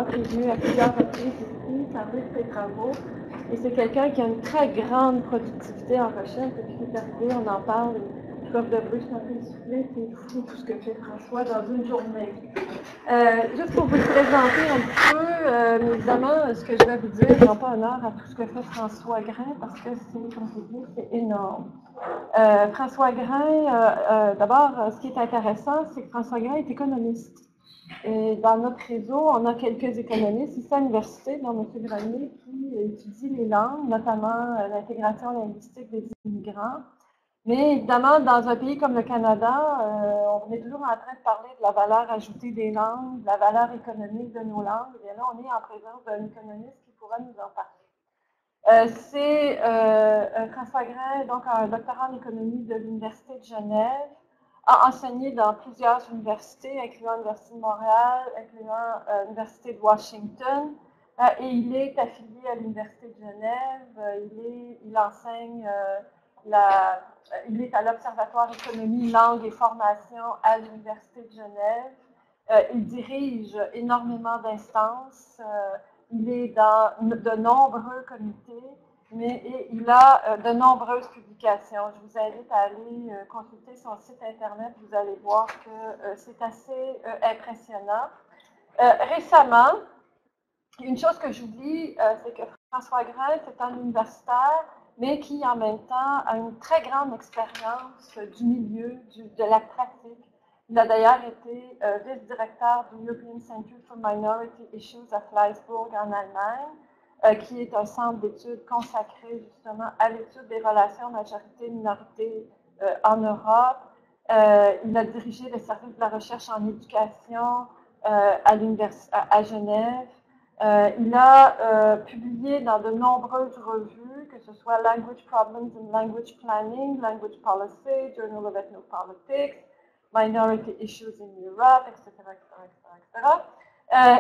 qui est venu à plusieurs reprises ici, parler de ses travaux. Et c'est quelqu'un qui a une très grande productivité en recherche. Depuis qu'il est arrivé, on en parle. Je dois de bruit, je suis en train de souffler. C'est fou tout ce que fait François dans une journée. Juste pour vous présenter un petit peu, mais évidemment, ce que je vais vous dire ne rend pas honneur à tout ce que fait François Grain, parce que c'est, comme je vous dis, c'est énorme. François Grain, d'abord, ce qui est intéressant, c'est que François Grain est économiste. Et dans notre réseau, on a quelques économistes ici à l'université, dont M. Grenier, qui étudie les langues, notamment l'intégration linguistique des immigrants. Mais évidemment, dans un pays comme le Canada, on est toujours en train de parler de la valeur ajoutée des langues, de la valeur économique de nos langues. Et bien là, on est en présence d'un économiste qui pourra nous en parler. François Grain, donc un doctorat en économie de l'Université de Genève, a enseigné dans plusieurs universités, incluant l'Université de Montréal, incluant l'Université de Washington, et il est affilié à l'Université de Genève. Il enseigne il est à l'Observatoire Économie, Langue et Formation à l'Université de Genève. Il dirige énormément d'instances. Il est dans de nombreux comités. Et il a de nombreuses publications. Je vous invite à aller consulter son site Internet. Vous allez voir que c'est assez impressionnant. Récemment, une chose que j'oublie, c'est que François Grain, c'est un universitaire, mais qui en même temps a une très grande expérience du milieu, de la pratique. Il a d'ailleurs été vice-directeur du European Center for Minority Issues à Fleisburg en Allemagne, qui est un centre d'études consacré justement à l'étude des relations majorité-minorité en Europe. Il a dirigé le service de la recherche en éducation à Genève. Il a publié dans de nombreuses revues, que ce soit Language Problems in Language Planning, Language Policy, Journal of Ethnopolitics, Minority Issues in Europe, etc.,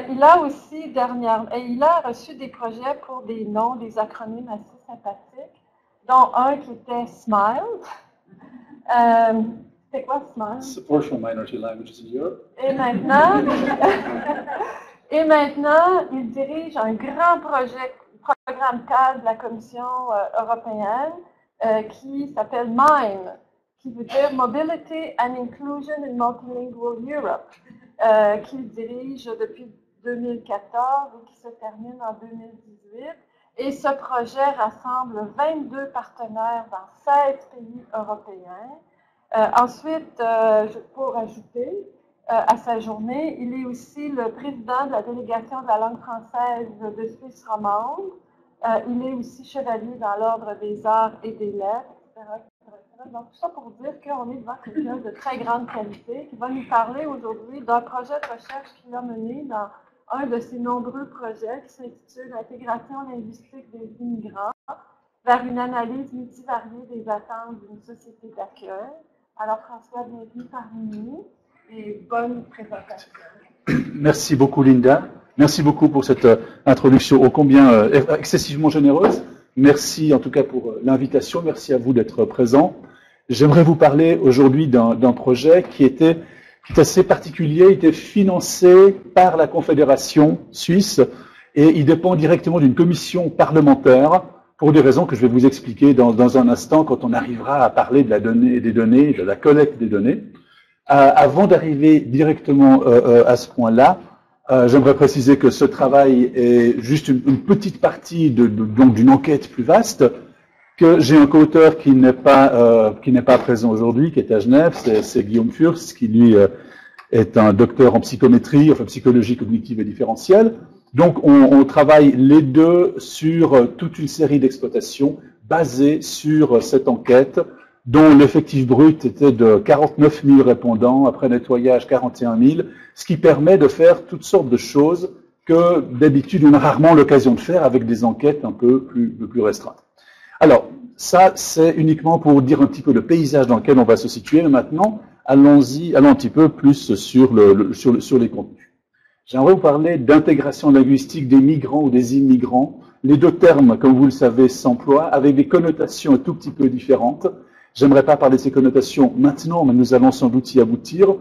il a aussi il a reçu des projets pour des noms, des acronymes assez sympathiques, dont un qui était SMILE. C'était quoi SMILE? Support for Minority Languages in Europe. Et maintenant, il dirige un grand programme cadre de la Commission européenne qui s'appelle MIME, qui veut dire Mobility and Inclusion in Multilingual Europe, qu'il dirige depuis 2014 et qui se termine en 2018. Et ce projet rassemble 22 partenaires dans 16 pays européens. Ensuite, pour ajouter à sa journée, il est aussi le président de la délégation de la langue française de Suisse romande. Il est aussi chevalier dans l'Ordre des Arts et des Lettres, etc. Donc, tout ça pour dire qu'on est devant quelqu'un de très grande qualité qui va nous parler aujourd'hui d'un projet de recherche qu'il a mené dans un de ses nombreux projets qui s'intitule L'intégration linguistique des immigrants vers une analyse multivariée des attentes d'une société d'accueil. Alors, François, bienvenue parmi nous et bonne présentation. Merci beaucoup, Linda. Merci beaucoup pour cette introduction ô combien excessivement généreuse. Merci en tout cas pour l'invitation. Merci à vous d'être présents. J'aimerais vous parler aujourd'hui d'un projet qui est assez particulier. Il était financé par la Confédération suisse et il dépend directement d'une commission parlementaire pour des raisons que je vais vous expliquer dans un instant quand on arrivera à parler de de la collecte des données. Avant d'arriver directement à ce point-là, j'aimerais préciser que ce travail est juste une petite partie donc d'une enquête plus vaste, que j'ai un co-auteur qui n'est pas présent aujourd'hui, qui est à Genève, c'est Guillaume Fürst, qui lui est un docteur en psychométrie, enfin psychologie cognitive et différentielle. Donc on travaille les deux sur toute une série d'exploitations basées sur cette enquête, dont l'effectif brut était de 49 000 répondants, après nettoyage 41 000, ce qui permet de faire toutes sortes de choses que d'habitude on a rarement l'occasion de faire avec des enquêtes un peu plus restreintes. Alors, ça c'est uniquement pour dire un petit peu le paysage dans lequel on va se situer, mais maintenant allons un petit peu plus sur les contenus. J'aimerais vous parler d'intégration linguistique des migrants ou des immigrants. Les deux termes, comme vous le savez, s'emploient avec des connotations un tout petit peu différentes. J'aimerais pas parler de ces connotations maintenant, mais nous allons sans doute y aboutir,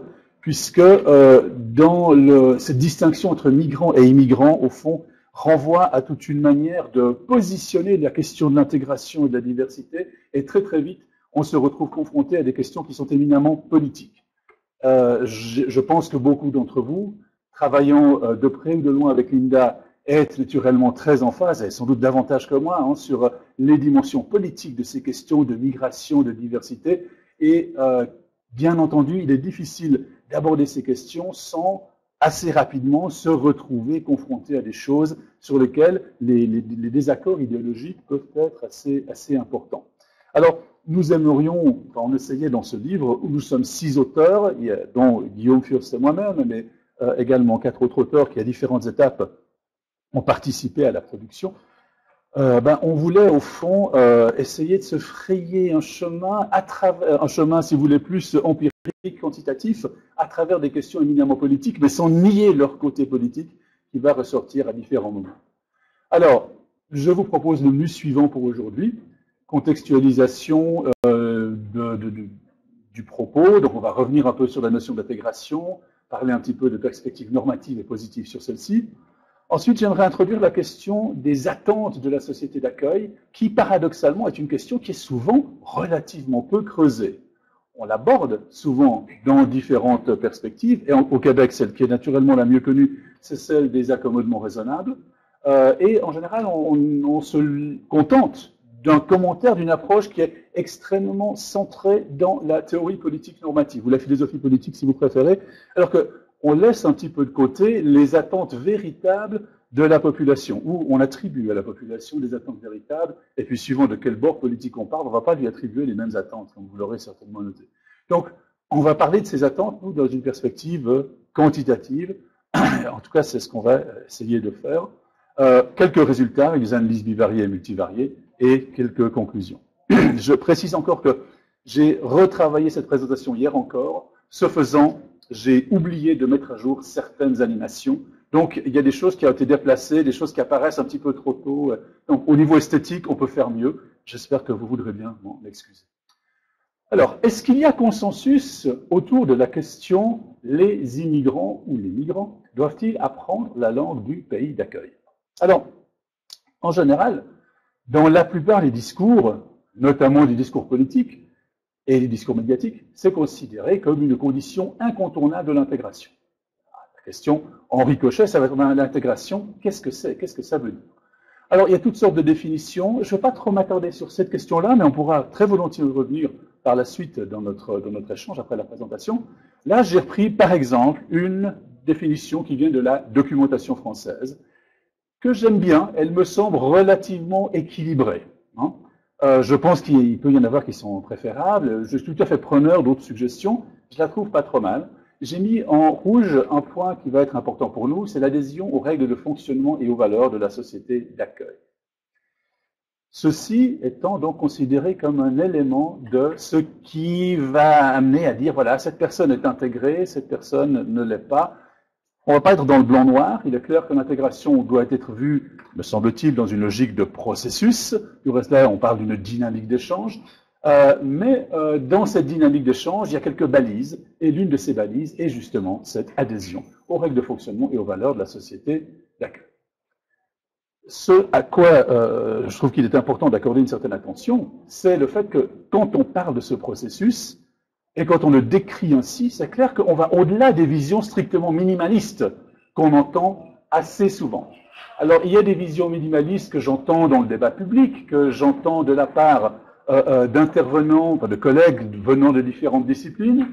puisque cette distinction entre migrants et immigrants, au fond, renvoie à toute une manière de positionner la question de l'intégration et de la diversité, et très très vite, on se retrouve confronté à des questions qui sont éminemment politiques. Je pense que beaucoup d'entre vous, travaillant de près ou de loin avec Linda, est naturellement très en phase, et sans doute davantage que moi, sur les dimensions politiques de ces questions de migration, de diversité. Et bien entendu, il est difficile d'aborder ces questions sans assez rapidement se retrouver confronté à des choses sur lesquelles les désaccords idéologiques peuvent être assez importants. Alors, nous aimerions, on essayait dans ce livre, où nous sommes 6 auteurs, dont Guillaume Furst et moi-même, mais également 4 autres auteurs qui, à différentes étapes, ont participé à la production, on voulait au fond essayer de se frayer un chemin, si vous voulez, plus empirique, quantitatif, à travers des questions éminemment politiques, mais sans nier leur côté politique qui va ressortir à différents moments. Alors, je vous propose le menu suivant pour aujourd'hui, contextualisation du propos, donc on va revenir un peu sur la notion d'intégration, parler un petit peu de perspectives normatives et positives sur celle-ci. Ensuite, j'aimerais introduire la question des attentes de la société d'accueil, qui paradoxalement est une question qui est souvent relativement peu creusée. On l'aborde souvent dans différentes perspectives, et au Québec, celle qui est naturellement la mieux connue, c'est celle des accommodements raisonnables, et en général, on se contente d'un commentaire, d'une approche qui est extrêmement centrée dans la théorie politique normative, ou la philosophie politique si vous préférez, alors qu'on laisse un petit peu de côté les attentes véritables de la population, où on attribue à la population des attentes véritables, et puis suivant de quel bord politique on parle, on ne va pas lui attribuer les mêmes attentes, comme vous l'aurez certainement noté. Donc, on va parler de ces attentes, nous, dans une perspective quantitative, en tout cas, c'est ce qu'on va essayer de faire. Quelques résultats, une analyse bivariée et multivariée, et quelques conclusions. Je précise encore que j'ai retravaillé cette présentation hier encore. Ce faisant, j'ai oublié de mettre à jour certaines animations. Donc, il y a des choses qui ont été déplacées, des choses qui apparaissent un petit peu trop tôt. Donc, au niveau esthétique, on peut faire mieux. J'espère que vous voudrez bien m'en excuser. Alors, est-ce qu'il y a consensus autour de la question « les immigrants ou les migrants doivent-ils apprendre la langue du pays d'accueil » Alors, en général, dans la plupart des discours, notamment des discours politiques et des discours médiatiques, c'est considéré comme une condition incontournable de l'intégration. La question, en ricochet, ça va être l'intégration, qu'est-ce que c'est? Qu'est-ce que ça veut dire? Alors, il y a toutes sortes de définitions. Je ne vais pas trop m'attarder sur cette question-là, mais on pourra très volontiers y revenir par la suite dans notre échange après la présentation. Là, j'ai repris, par exemple, une définition qui vient de la documentation française, que j'aime bien, elle me semble relativement équilibrée. Je pense qu'il peut y en avoir qui sont préférables. Je suis tout à fait preneur d'autres suggestions. Je la trouve pas trop mal. J'ai mis en rouge un point qui va être important pour nous, c'est l'adhésion aux règles de fonctionnement et aux valeurs de la société d'accueil. Ceci étant donc considéré comme un élément de ce qui va amener à dire, voilà, cette personne est intégrée, cette personne ne l'est pas. On ne va pas être dans le blanc-noir. Il est clair que l'intégration doit être vue, me semble-t-il, dans une logique de processus. Du reste, là, on parle d'une dynamique d'échange. Mais dans cette dynamique d'échange, il y a quelques balises. Et l'une de ces balises est justement cette adhésion aux règles de fonctionnement et aux valeurs de la société d'accueil. Ce à quoi je trouve qu'il est important d'accorder une certaine attention, c'est le fait que quand on parle de ce processus, et quand on le décrit ainsi, c'est clair qu'on va au-delà des visions strictement minimalistes qu'on entend assez souvent. Alors, il y a des visions minimalistes que j'entends dans le débat public, que j'entends de la part d'intervenants, enfin de collègues venant de différentes disciplines.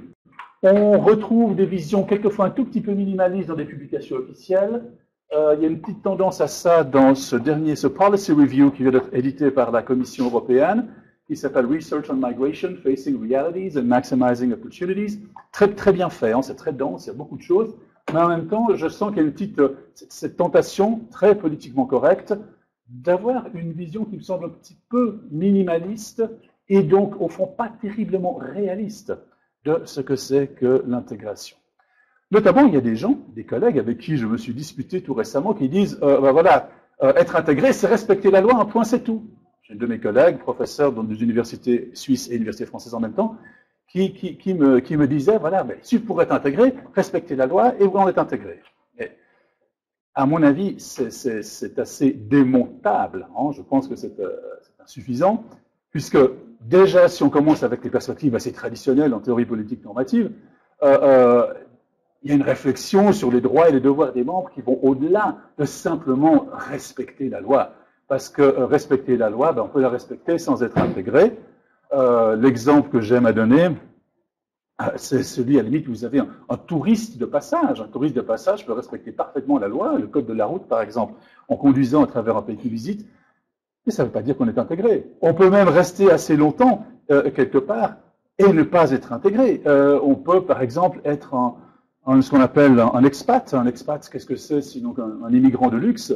On retrouve des visions quelquefois un tout petit peu minimalistes dans des publications officielles. Il y a une petite tendance à ça dans ce Policy Review qui vient d'être édité par la Commission européenne, qui s'appelle Research on Migration, Facing Realities and Maximizing Opportunities. Très, très bien fait, c'est très dense, il y a beaucoup de choses. Mais en même temps, je sens qu'il y a une petite, cette tentation très politiquement correcte d'avoir une vision qui me semble un petit peu minimaliste et donc, au fond, pas terriblement réaliste de ce que c'est que l'intégration. Notamment, il y a des gens, des collègues avec qui je me suis disputé tout récemment, qui disent, être intégré, c'est respecter la loi, un point, c'est tout. J'ai deux de mes collègues, professeurs dans des universités suisses et universités françaises en même temps, qui me disait, voilà, mais si pour être intégré, respectez la loi et vous en êtes intégré. Et, à mon avis, c'est assez démontable. Hein. Je pense que c'est insuffisant, puisque déjà, si on commence avec les perspectives assez traditionnelles en théorie politique normative, il y a une réflexion sur les droits et les devoirs des membres qui vont au-delà de simplement respecter la loi. Parce que respecter la loi, on peut la respecter sans être intégré. L'exemple que j'aime à donner, c'est celui à la limite où vous avez un touriste de passage. Un touriste de passage peut respecter parfaitement la loi, le code de la route par exemple, en conduisant à travers un pays qu'il visite, mais ça ne veut pas dire qu'on est intégré. On peut même rester assez longtemps quelque part et ne pas être intégré. On peut par exemple être ce qu'on appelle un expat. Un expat, qu'est-ce que c'est sinon un immigrant de luxe?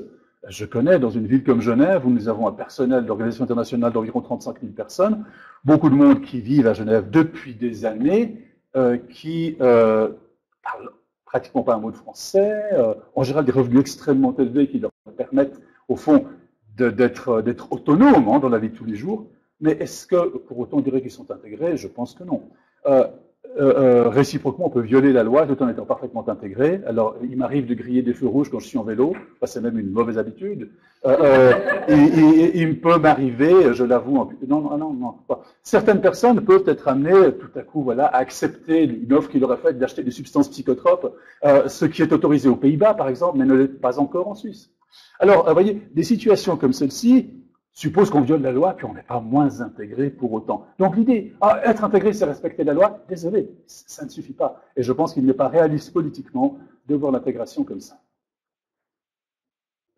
Je connais dans une ville comme Genève où nous avons un personnel d'organisation internationale d'environ 35 000 personnes, beaucoup de monde qui vivent à Genève depuis des années, qui parlent pratiquement pas un mot de français, en général des revenus extrêmement élevés qui leur permettent au fond d'être autonomes dans la vie de tous les jours. Mais est-ce que pour autant on dirait qu'ils sont intégrés? Je pense que non. Réciproquement, on peut violer la loi tout en étant parfaitement intégré. Alors, il m'arrive de griller des feux rouges quand je suis en vélo. C'est même une mauvaise habitude. Il peut m'arriver, je l'avoue, non. Certaines personnes peuvent être amenées tout à coup, voilà, à accepter une offre qui leur est faite d'acheter des substances psychotropes, ce qui est autorisé aux Pays-Bas, par exemple, mais ne l'est pas encore en Suisse. Alors, vous voyez, des situations comme celle-ci suppose qu'on viole la loi, puis on n'est pas moins intégré pour autant. Donc l'idée, être intégré, c'est respecter la loi, désolé, ça ne suffit pas. Et je pense qu'il n'est pas réaliste politiquement de voir l'intégration comme ça.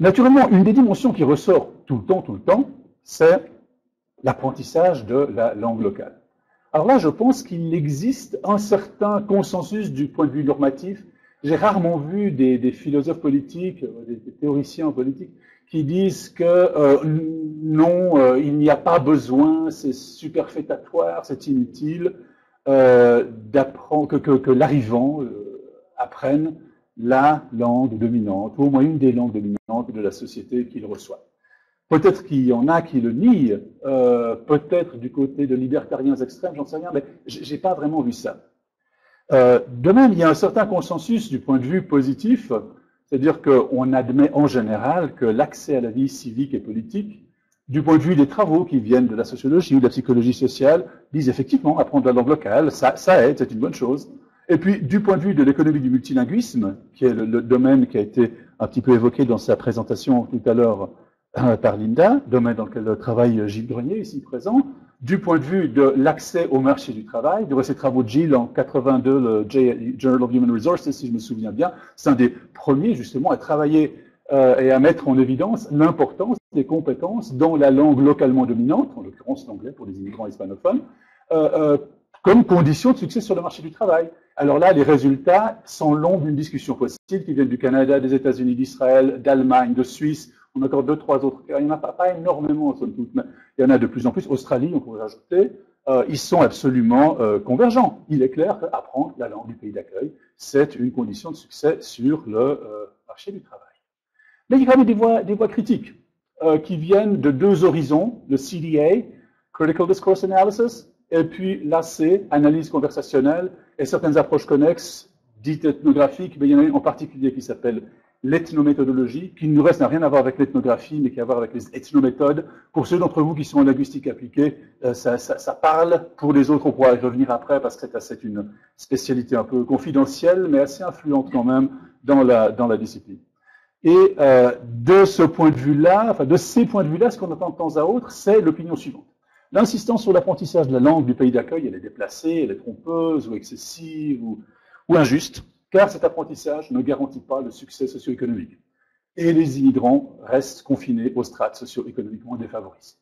Naturellement, une des dimensions qui ressort tout le temps, c'est l'apprentissage de la langue locale. Alors là, je pense qu'il existe un certain consensus du point de vue normatif. J'ai rarement vu des philosophes politiques, des théoriciens politiques, qui disent que non, il n'y a pas besoin, c'est superfétatoire, c'est inutile d'apprendre que l'arrivant apprenne la langue dominante, ou au moins une des langues dominantes de la société qu'il reçoit. Peut-être qu'il y en a qui le nient, peut-être du côté de libertariens extrêmes, j'en sais rien, mais j'ai pas vraiment vu ça. De même, il y a un certain consensus du point de vue positif, c'est-à-dire qu'on admet en général que l'accès à la vie civique et politique, du point de vue des travaux qui viennent de la sociologie ou de la psychologie sociale, disent effectivement apprendre la langue locale, ça aide, c'est une bonne chose. Et puis, du point de vue de l'économie du multilinguisme, qui est le domaine qui a été un petit peu évoqué dans sa présentation tout à l'heure par Linda, domaine dans lequel travaille Gilles Grenier, ici présent, du point de vue de l'accès au marché du travail, de ces travaux de Gilles en 82, le Journal of Human Resources, si je me souviens bien, c'est un des premiers justement à travailler et à mettre en évidence l'importance des compétences dans la langue localement dominante, en l'occurrence l'anglais pour les immigrants hispanophones, comme condition de succès sur le marché du travail. Alors là, les résultats sont longs d'une discussion possible qui viennent du Canada, des États-Unis, d'Israël, d'Allemagne, de Suisse. On a encore 2-3 autres cas. Il n'y en a pas énormément, somme toute, mais il y en a de plus en plus. Australie, on pourrait rajouter. Ils sont absolument convergents. Il est clair qu'apprendre la langue du pays d'accueil, c'est une condition de succès sur le marché du travail. Mais il y a quand même des voix critiques qui viennent de deux horizons, le CDA, Critical Discourse Analysis, et puis l'AC, analyse conversationnelle, et certaines approches connexes, dites ethnographiques, mais il y en a une en particulier qui s'appelle l'ethnométhodologie, qui nous reste n'a rien à voir avec l'ethnographie, mais qui a à voir avec les ethnométhodes. Pour ceux d'entre vous qui sont en linguistique appliquée, ça parle. Pour les autres, on pourra y revenir après, parce que c'est une spécialité un peu confidentielle, mais assez influente quand même dans la discipline. Et de ce point de vue-là, enfin de ces points de vue-là, ce qu'on entend de temps à autre, c'est l'opinion suivante. L'insistance sur l'apprentissage de la langue du pays d'accueil, elle est déplacée, elle est trompeuse ou excessive ou injuste, car cet apprentissage ne garantit pas le succès socio-économique. Et les immigrants restent confinés aux strates socio-économiquement défavorisées.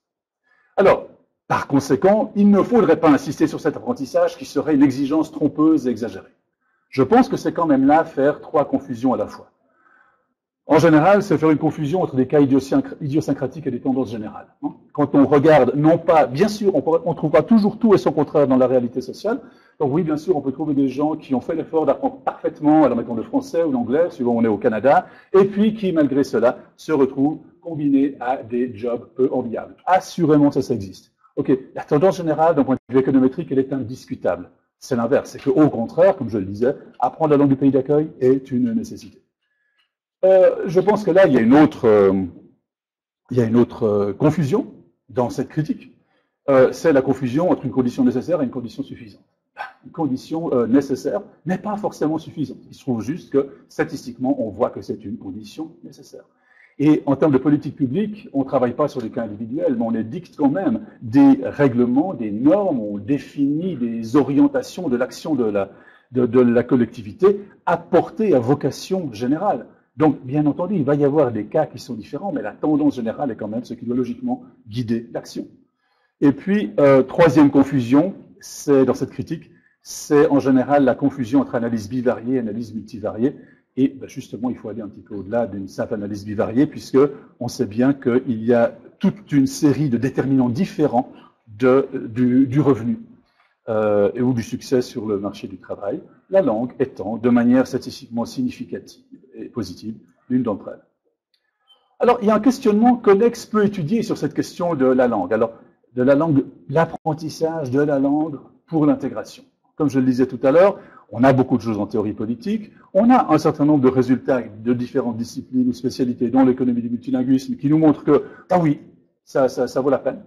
Alors, par conséquent, il ne faudrait pas insister sur cet apprentissage qui serait une exigence trompeuse et exagérée. Je pense que c'est quand même là faire trois confusions à la fois. En général, c'est faire une confusion entre des cas idiosyncratiques et des tendances générales. Quand on regarde, non pas, bien sûr, on trouvera toujours tout et son contraire dans la réalité sociale. Donc oui, bien sûr, on peut trouver des gens qui ont fait l'effort d'apprendre parfaitement, alors mettons le français ou l'anglais, suivant où on est au Canada, et puis qui, malgré cela, se retrouvent combinés à des jobs peu enviables. Assurément, ça existe. Ok, la tendance générale, d'un point de vue économétrique, elle est indiscutable. C'est l'inverse, c'est qu'au contraire, comme je le disais, apprendre la langue du pays d'accueil est une nécessité. Je pense que là, il y a une autre confusion dans cette critique. C'est la confusion entre une condition nécessaire et une condition suffisante. Une condition nécessaire n'est pas forcément suffisante. Il se trouve juste que, statistiquement, on voit que c'est une condition nécessaire. Et en termes de politique publique, on ne travaille pas sur des cas individuels, mais on édicte quand même des règlements, des normes, on définit des orientations de l'action de la collectivité à portée, à vocation générale. Donc, bien entendu, il va y avoir des cas qui sont différents, mais la tendance générale est quand même ce qui doit logiquement guider l'action. Et puis, troisième confusion, c'est dans cette critique, c'est en général la confusion entre analyse bivariée et analyse multivariée. Et ben justement, il faut aller un petit peu au-delà d'une simple analyse bivariée, puisque on sait bien qu'il y a toute une série de déterminants différents du revenu ou du succès sur le marché du travail, la langue étant, de manière statistiquement significative et positive, l'une d'entre elles. Alors, il y a un questionnement connexe peu étudié sur cette question de la langue. Alors, de la langue, l'apprentissage de la langue pour l'intégration. Comme je le disais tout à l'heure, on a beaucoup de choses en théorie politique, on a un certain nombre de résultats de différentes disciplines ou spécialités, dont l'économie du multilinguisme, qui nous montrent que, ah oui, ça vaut la peine.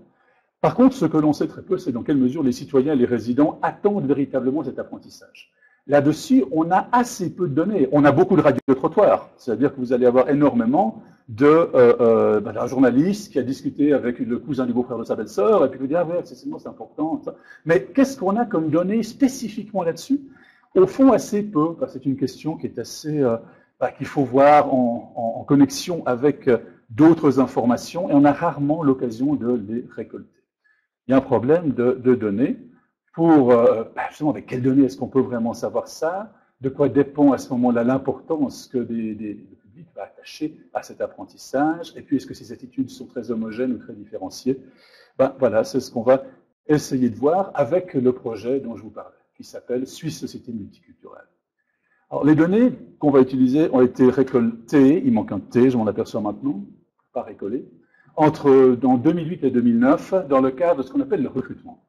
Par contre, ce que l'on sait très peu, c'est dans quelle mesure les citoyens et les résidents attendent véritablement cet apprentissage. Là-dessus, on a assez peu de données. On a beaucoup de radiotrottoirs, c'est-à-dire que vous allez avoir énormément d'un journaliste qui a discuté avec le cousin du beau-frère de sa belle-sœur, et puis vous dit, ah ouais, c'est important. Ça. Mais qu'est-ce qu'on a comme données spécifiquement là-dessus? Au fond, assez peu. C'est une question qui est assez, qu'il faut voir en connexion avec d'autres informations, et on a rarement l'occasion de les récolter. Il y a un problème de données. Pour, justement, avec quelles données est-ce qu'on peut vraiment savoir ça? De quoi dépend à ce moment-là l'importance que le public va attacher à cet apprentissage? Et puis, est-ce que ces attitudes sont très homogènes ou très différenciées? Voilà, c'est ce qu'on va essayer de voir avec le projet dont je vous parlais, qui s'appelle Suisse Société Multiculturelle. Alors, les données qu'on va utiliser ont été récoltées, il manque un T, je m'en aperçois maintenant, pas récoltées, entre 2008 et 2009, dans le cadre de ce qu'on appelle le recrutement.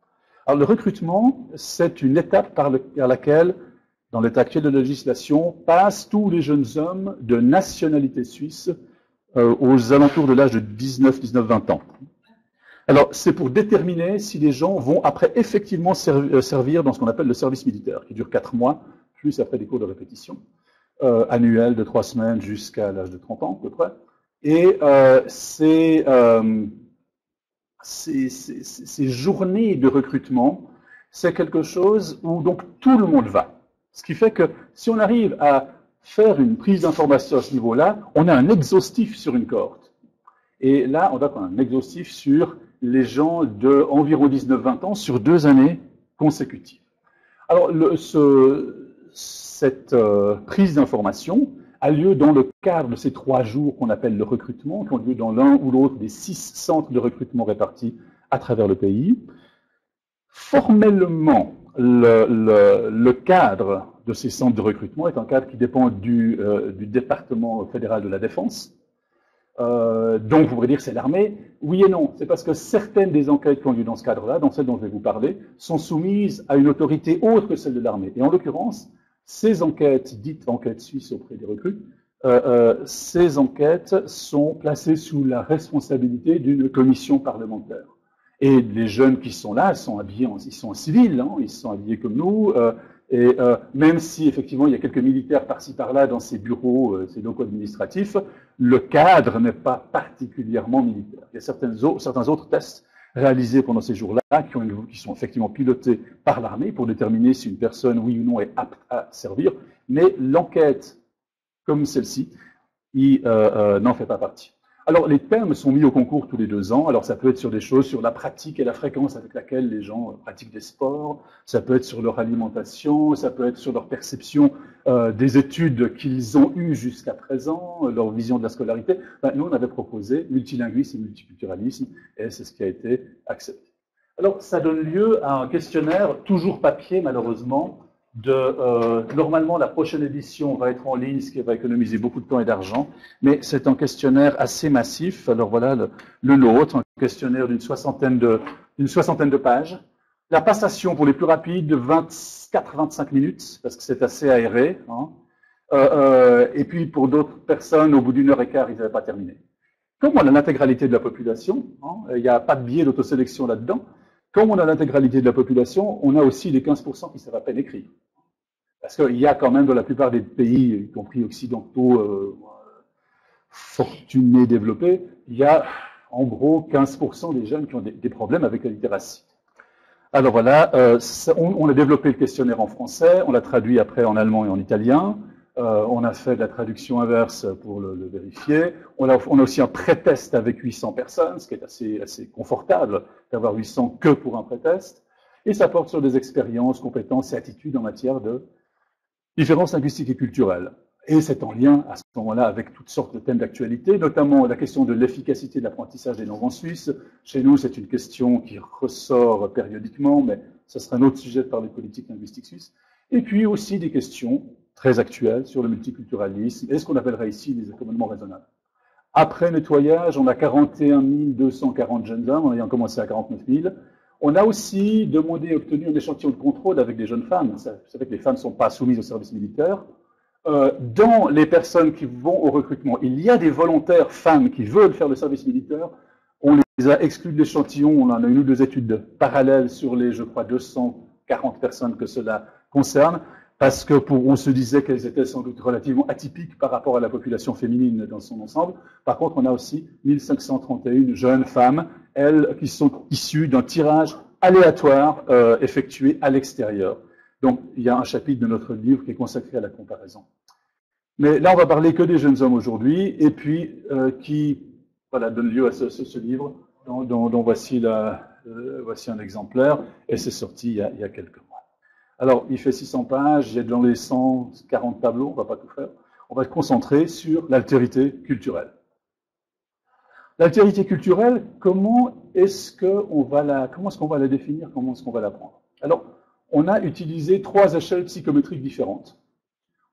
Alors, le recrutement, c'est une étape par laquelle, dans l'état actuel de la législation, passent tous les jeunes hommes de nationalité suisse aux alentours de l'âge de 19-20 ans. Alors, c'est pour déterminer si les gens vont après effectivement servir dans ce qu'on appelle le service militaire, qui dure 4 mois, plus après des cours de répétition, annuels de 3 semaines jusqu'à l'âge de 30 ans, à peu près. Et ces journées de recrutement, c'est quelque chose où donc tout le monde va. Ce qui fait que si on arrive à faire une prise d'information à ce niveau-là, on a un exhaustif sur une cohorte. Et là, on a un exhaustif sur les gens d'environ 19-20 ans sur 2 années consécutives. Alors, cette prise d'information a lieu dans le cadre de ces 3 jours qu'on appelle le recrutement, qui ont lieu dans l'un ou l'autre des 6 centres de recrutement répartis à travers le pays. Formellement, le cadre de ces centres de recrutement est un cadre qui dépend du département fédéral de la Défense. Donc, vous pourrez dire que c'est l'armée. Oui et non. C'est parce que certaines des enquêtes qui ont lieu dans ce cadre-là, dans celles dont je vais vous parler, sont soumises à une autorité autre que celle de l'armée. Et en l'occurrence, ces enquêtes, dites enquêtes suisses auprès des recrues, ces enquêtes sont placées sous la responsabilité d'une commission parlementaire. Et les jeunes qui sont là, ils sont en civil, hein, ils sont habillés comme nous, et même si effectivement il y a quelques militaires par-ci par-là dans ces bureaux, ces locaux administratifs, le cadre n'est pas particulièrement militaire. Il y a certains autres tests réalisés pendant ces jours-là qui sont effectivement pilotés par l'armée pour déterminer si une personne, oui ou non, est apte à servir, mais l'enquête comme celle-ci, n'en fait pas partie. Alors, les thèmes sont mis au concours tous les 2 ans. Alors, ça peut être sur des choses, sur la pratique et la fréquence avec laquelle les gens pratiquent des sports. Ça peut être sur leur alimentation. Ça peut être sur leur perception des études qu'ils ont eues jusqu'à présent, leur vision de la scolarité. Nous, on avait proposé multilinguisme et multiculturalisme, et c'est ce qui a été accepté. Alors, ça donne lieu à un questionnaire, toujours papier, malheureusement, normalement, la prochaine édition va être en ligne, ce qui va économiser beaucoup de temps et d'argent, mais c'est un questionnaire assez massif. Alors voilà le nôtre, un questionnaire d'une soixantaine de pages, La passation pour les plus rapides, 24-25 minutes, parce que c'est assez aéré. Hein. Et puis pour d'autres personnes, au bout d'une heure et quart, ils n'avaient pas terminé. Comme on a l'intégralité de la population, hein, il n'y a pas de biais d'autosélection là-dedans, comme on a l'intégralité de la population, on a aussi les 15% qui savent à peine écrire. Parce qu'il y a quand même dans la plupart des pays, y compris occidentaux, fortunés, développés, il y a en gros 15% des jeunes qui ont des problèmes avec la littératie. Alors voilà, on a développé le questionnaire en français, on l'a traduit après en allemand et en italien, on a fait de la traduction inverse pour le vérifier, on a aussi un pré-test avec 800 personnes, ce qui est assez confortable d'avoir 800 que pour un pré-test, et ça porte sur des expériences, compétences et attitudes en matière de différences linguistiques et culturelles. Et c'est en lien à ce moment-là avec toutes sortes de thèmes d'actualité, notamment la question de l'efficacité de l'apprentissage des langues en Suisse. Chez nous, c'est une question qui ressort périodiquement, mais ce sera un autre sujet de parler de politique linguistique suisse. Et puis aussi des questions très actuelles sur le multiculturalisme et ce qu'on appellerait ici les accommodements raisonnables. Après nettoyage, on a 41 240 jeunes hommes, en ayant commencé à 49 000. On a aussi demandé et obtenu un échantillon de contrôle avec des jeunes femmes. Vous savez que les femmes ne sont pas soumises au service militaire. Dans les personnes qui vont au recrutement, il y a des volontaires femmes qui veulent faire le service militaire. On les a exclus de l'échantillon. On en a une ou deux études parallèles sur les, je crois, 240 personnes que cela concerne, parce que on se disait qu'elles étaient sans doute relativement atypiques par rapport à la population féminine dans son ensemble. Par contre, on a aussi 1531 jeunes femmes, elles, qui sont issues d'un tirage aléatoire effectué à l'extérieur. Donc, il y a un chapitre de notre livre qui est consacré à la comparaison. Mais là, on va parler que des jeunes hommes aujourd'hui, et puis qui donne lieu à ce livre, dont voici un exemplaire, et c'est sorti il y a quelques mois. Alors, il fait 600 pages, il y a dans les 140 tableaux, on ne va pas tout faire. On va se concentrer sur l'altérité culturelle. L'altérité culturelle, comment est-ce qu'on va la définir, comment est-ce qu'on va l'apprendre? Alors, on a utilisé 3 échelles psychométriques différentes.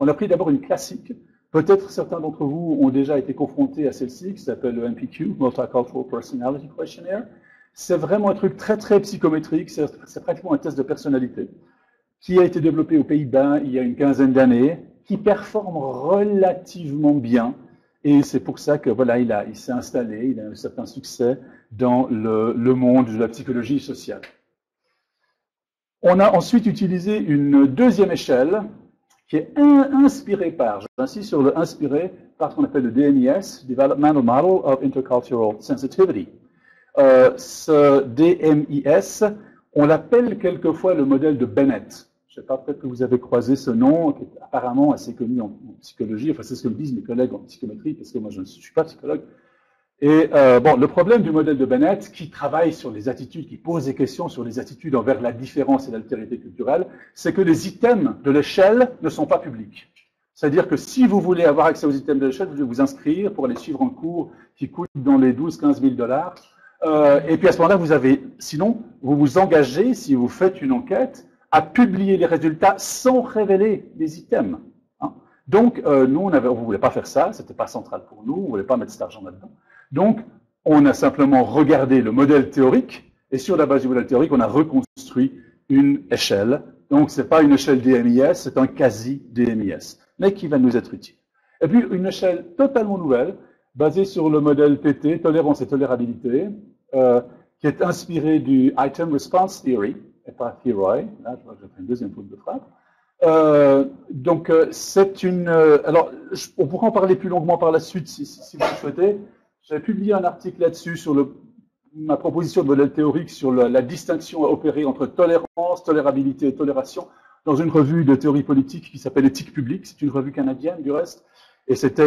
On a pris d'abord une classique. Peut-être certains d'entre vous ont déjà été confrontés à celle-ci, qui s'appelle le MPQ, Multicultural Personality Questionnaire. C'est vraiment un truc très, très psychométrique. C'est pratiquement un test de personnalité qui a été développé aux Pays-Bas il y a une quinzaine d'années, qui performe relativement bien. Et c'est pour ça que voilà, il s'est installé, il a un certain succès dans le monde de la psychologie sociale. On a ensuite utilisé une deuxième échelle qui est inspirée par, j'insiste sur le inspiré, par ce qu'on appelle le DMIS, Developmental Model of Intercultural Sensitivity. Ce DMIS, on l'appelle quelquefois le modèle de Bennett. Je ne sais pas, peut-être que vous avez croisé ce nom, qui est apparemment assez connu en psychologie, enfin c'est ce que me disent mes collègues en psychométrie, parce que moi je ne suis pas psychologue. Et le problème du modèle de Bennett, qui travaille sur les attitudes, qui pose des questions sur les attitudes envers la différence et l'altérité culturelle, c'est que les items de l'échelle ne sont pas publics. C'est-à-dire que si vous voulez avoir accès aux items de l'échelle, vous devez vous inscrire pour aller suivre un cours qui coûte dans les 12-15 000 $. Et puis à ce moment-là, sinon, vous vous engagez, si vous faites une enquête, à publier les résultats sans révéler les items. Hein. Donc, nous, on ne voulait pas faire ça, c'était pas central pour nous, on ne voulait pas mettre cet argent là-dedans. Donc, on a simplement regardé le modèle théorique, et sur la base du modèle théorique, on a reconstruit une échelle. Donc, ce n'est pas une échelle DMIS, c'est un quasi-DMIS, mais qui va nous être utile. Et puis, une échelle totalement nouvelle, basée sur le modèle PT, tolérance et tolérabilité, qui est inspiré du Item Response Theory, et pas Theory. Là, je vois que j'ai fait une deuxième faute de frappe. Donc, c'est une... alors, on pourra en parler plus longuement par la suite, si vous le souhaitez. J'avais publié un article là-dessus sur ma proposition de modèle théorique sur la distinction à opérer entre tolérance, tolérabilité et tolération dans une revue de théorie politique qui s'appelle Éthique publique. C'est une revue canadienne, du reste. Et c'était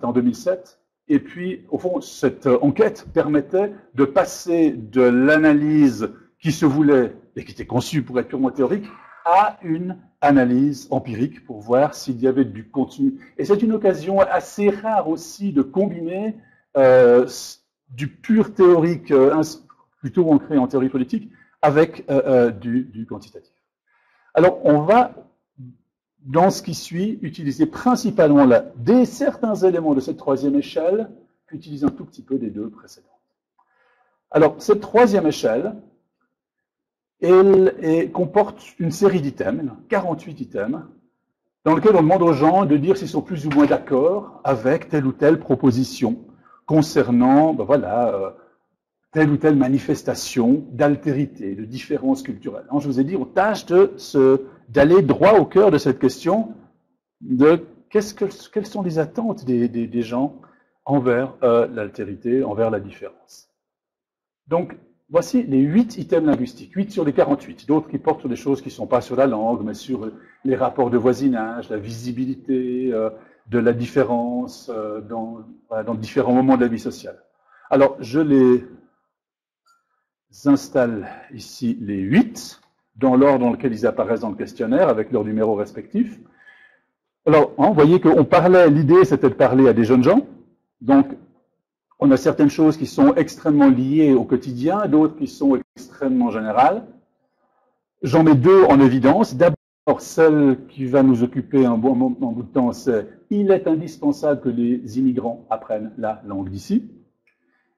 en 2007. Et puis, au fond, cette enquête permettait de passer de l'analyse qui se voulait et qui était conçue pour être purement théorique à une analyse empirique pour voir s'il y avait du contenu. Et c'est une occasion assez rare aussi de combiner du pur théorique, plutôt ancré en théorie politique, avec du quantitatif. Alors, on va, dans ce qui suit, utiliser principalement certains éléments de cette troisième échelle, puis utiliser un tout petit peu des deux précédentes. Alors, cette troisième échelle, Elle comporte une série d'items, 48 items, dans lesquels on demande aux gens de dire s'ils sont plus ou moins d'accord avec telle ou telle proposition concernant, telle ou telle manifestation d'altérité, de différence culturelle. Alors, je vous ai dit, on tâche d'aller droit au cœur de cette question de quelles sont les attentes des gens envers l'altérité, envers la différence. Donc, voici les 8 items linguistiques, 8 sur les 48, d'autres qui portent sur des choses qui ne sont pas sur la langue, mais sur les rapports de voisinage, la visibilité de la différence dans différents moments de la vie sociale. Alors, je les installe ici les 8, dans l'ordre dans lequel ils apparaissent dans le questionnaire, avec leurs numéros respectifs. Alors, vous voyez qu'on parlait, l'idée c'était de parler à des jeunes gens, donc on a certaines choses qui sont extrêmement liées au quotidien, d'autres qui sont extrêmement générales. J'en mets 2 en évidence. D'abord, celle qui va nous occuper un bout de temps, c'est « Il est indispensable que les immigrants apprennent la langue d'ici ».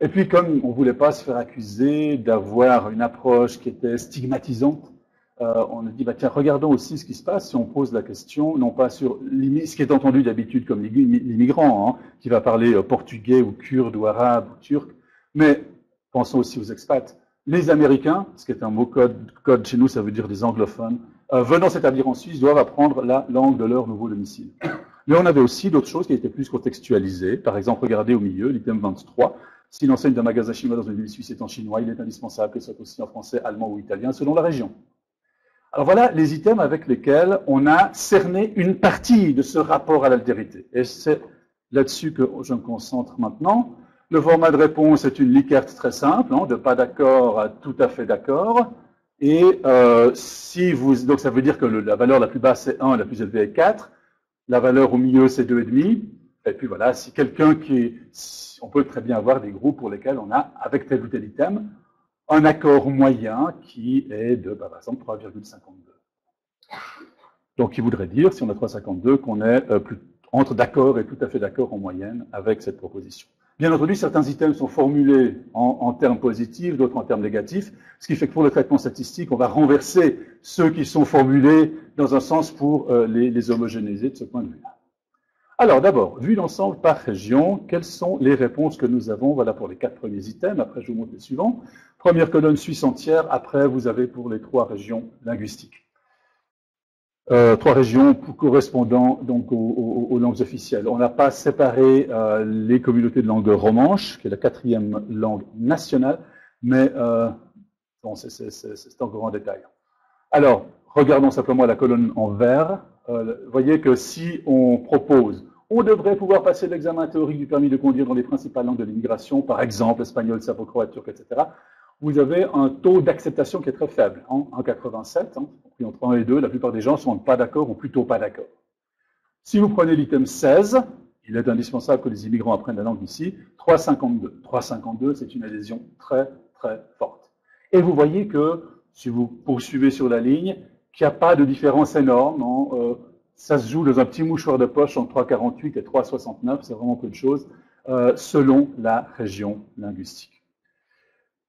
Et puis, comme on ne voulait pas se faire accuser d'avoir une approche qui était stigmatisante, on a dit, tiens, regardons aussi ce qui se passe si on pose la question, non pas sur ce qui est entendu d'habitude comme l'immigrant, qui va parler portugais ou kurde ou arabe ou turc, mais pensons aussi aux expats. Les Américains, ce qui est un mot code chez nous, ça veut dire des anglophones, venant s'établir en Suisse, doivent apprendre la langue de leur nouveau domicile. Mais on avait aussi d'autres choses qui étaient plus contextualisées. Par exemple, regardez au milieu, l'item 23. Si l'enseigne d'un magasin chinois dans une ville suisse est en chinois, il est indispensable qu'elle soit aussi en français, allemand ou italien, selon la région. Alors voilà les items avec lesquels on a cerné une partie de ce rapport à l'altérité. Et c'est là-dessus que je me concentre maintenant. Le format de réponse est une Likert très simple, de pas d'accord à tout à fait d'accord. Et donc ça veut dire que la valeur la plus basse c'est 1, la plus élevée est 4. La valeur au milieu c'est 2,5. Et puis voilà, si quelqu'un on peut très bien avoir des groupes pour lesquels on a, avec tel ou tel item, un accord moyen qui est de, par exemple, 3,52. Donc, il voudrait dire, si on a 3,52, qu'on est entre d'accord et tout à fait d'accord en moyenne avec cette proposition. Bien entendu, certains items sont formulés en termes positifs, d'autres en termes négatifs, ce qui fait que pour le traitement statistique, on va renverser ceux qui sont formulés dans un sens pour les homogénéiser de ce point de vue-là. Alors, d'abord, vu l'ensemble par région, quelles sont les réponses que nous avons? Voilà pour les 4 premiers items. Après, je vous montre les suivants. Première colonne Suisse entière. Après, vous avez pour les 3 régions linguistiques. 3 régions correspondant donc aux langues officielles. On n'a pas séparé les communautés de langue romanche, qui est la 4e langue nationale, mais bon, c'est encore en détail. Alors, regardons simplement la colonne en vert. Vous voyez que si on propose, on devrait pouvoir passer l'examen théorique du permis de conduire dans les principales langues de l'immigration, par exemple espagnol, serbo-croate, turc, etc., vous avez un taux d'acceptation qui est très faible, 1,87, compris entre 1 et 2, la plupart des gens sont pas d'accord ou plutôt pas d'accord. Si vous prenez l'item 16, il est indispensable que les immigrants apprennent la langue d'ici, 3,52. 3,52, c'est une adhésion très, très forte. Et vous voyez que, si vous poursuivez sur la ligne, qu'il n'y a pas de différence énorme. Ça se joue dans un petit mouchoir de poche entre 3,48 et 3,69, c'est vraiment peu de choses, selon la région linguistique.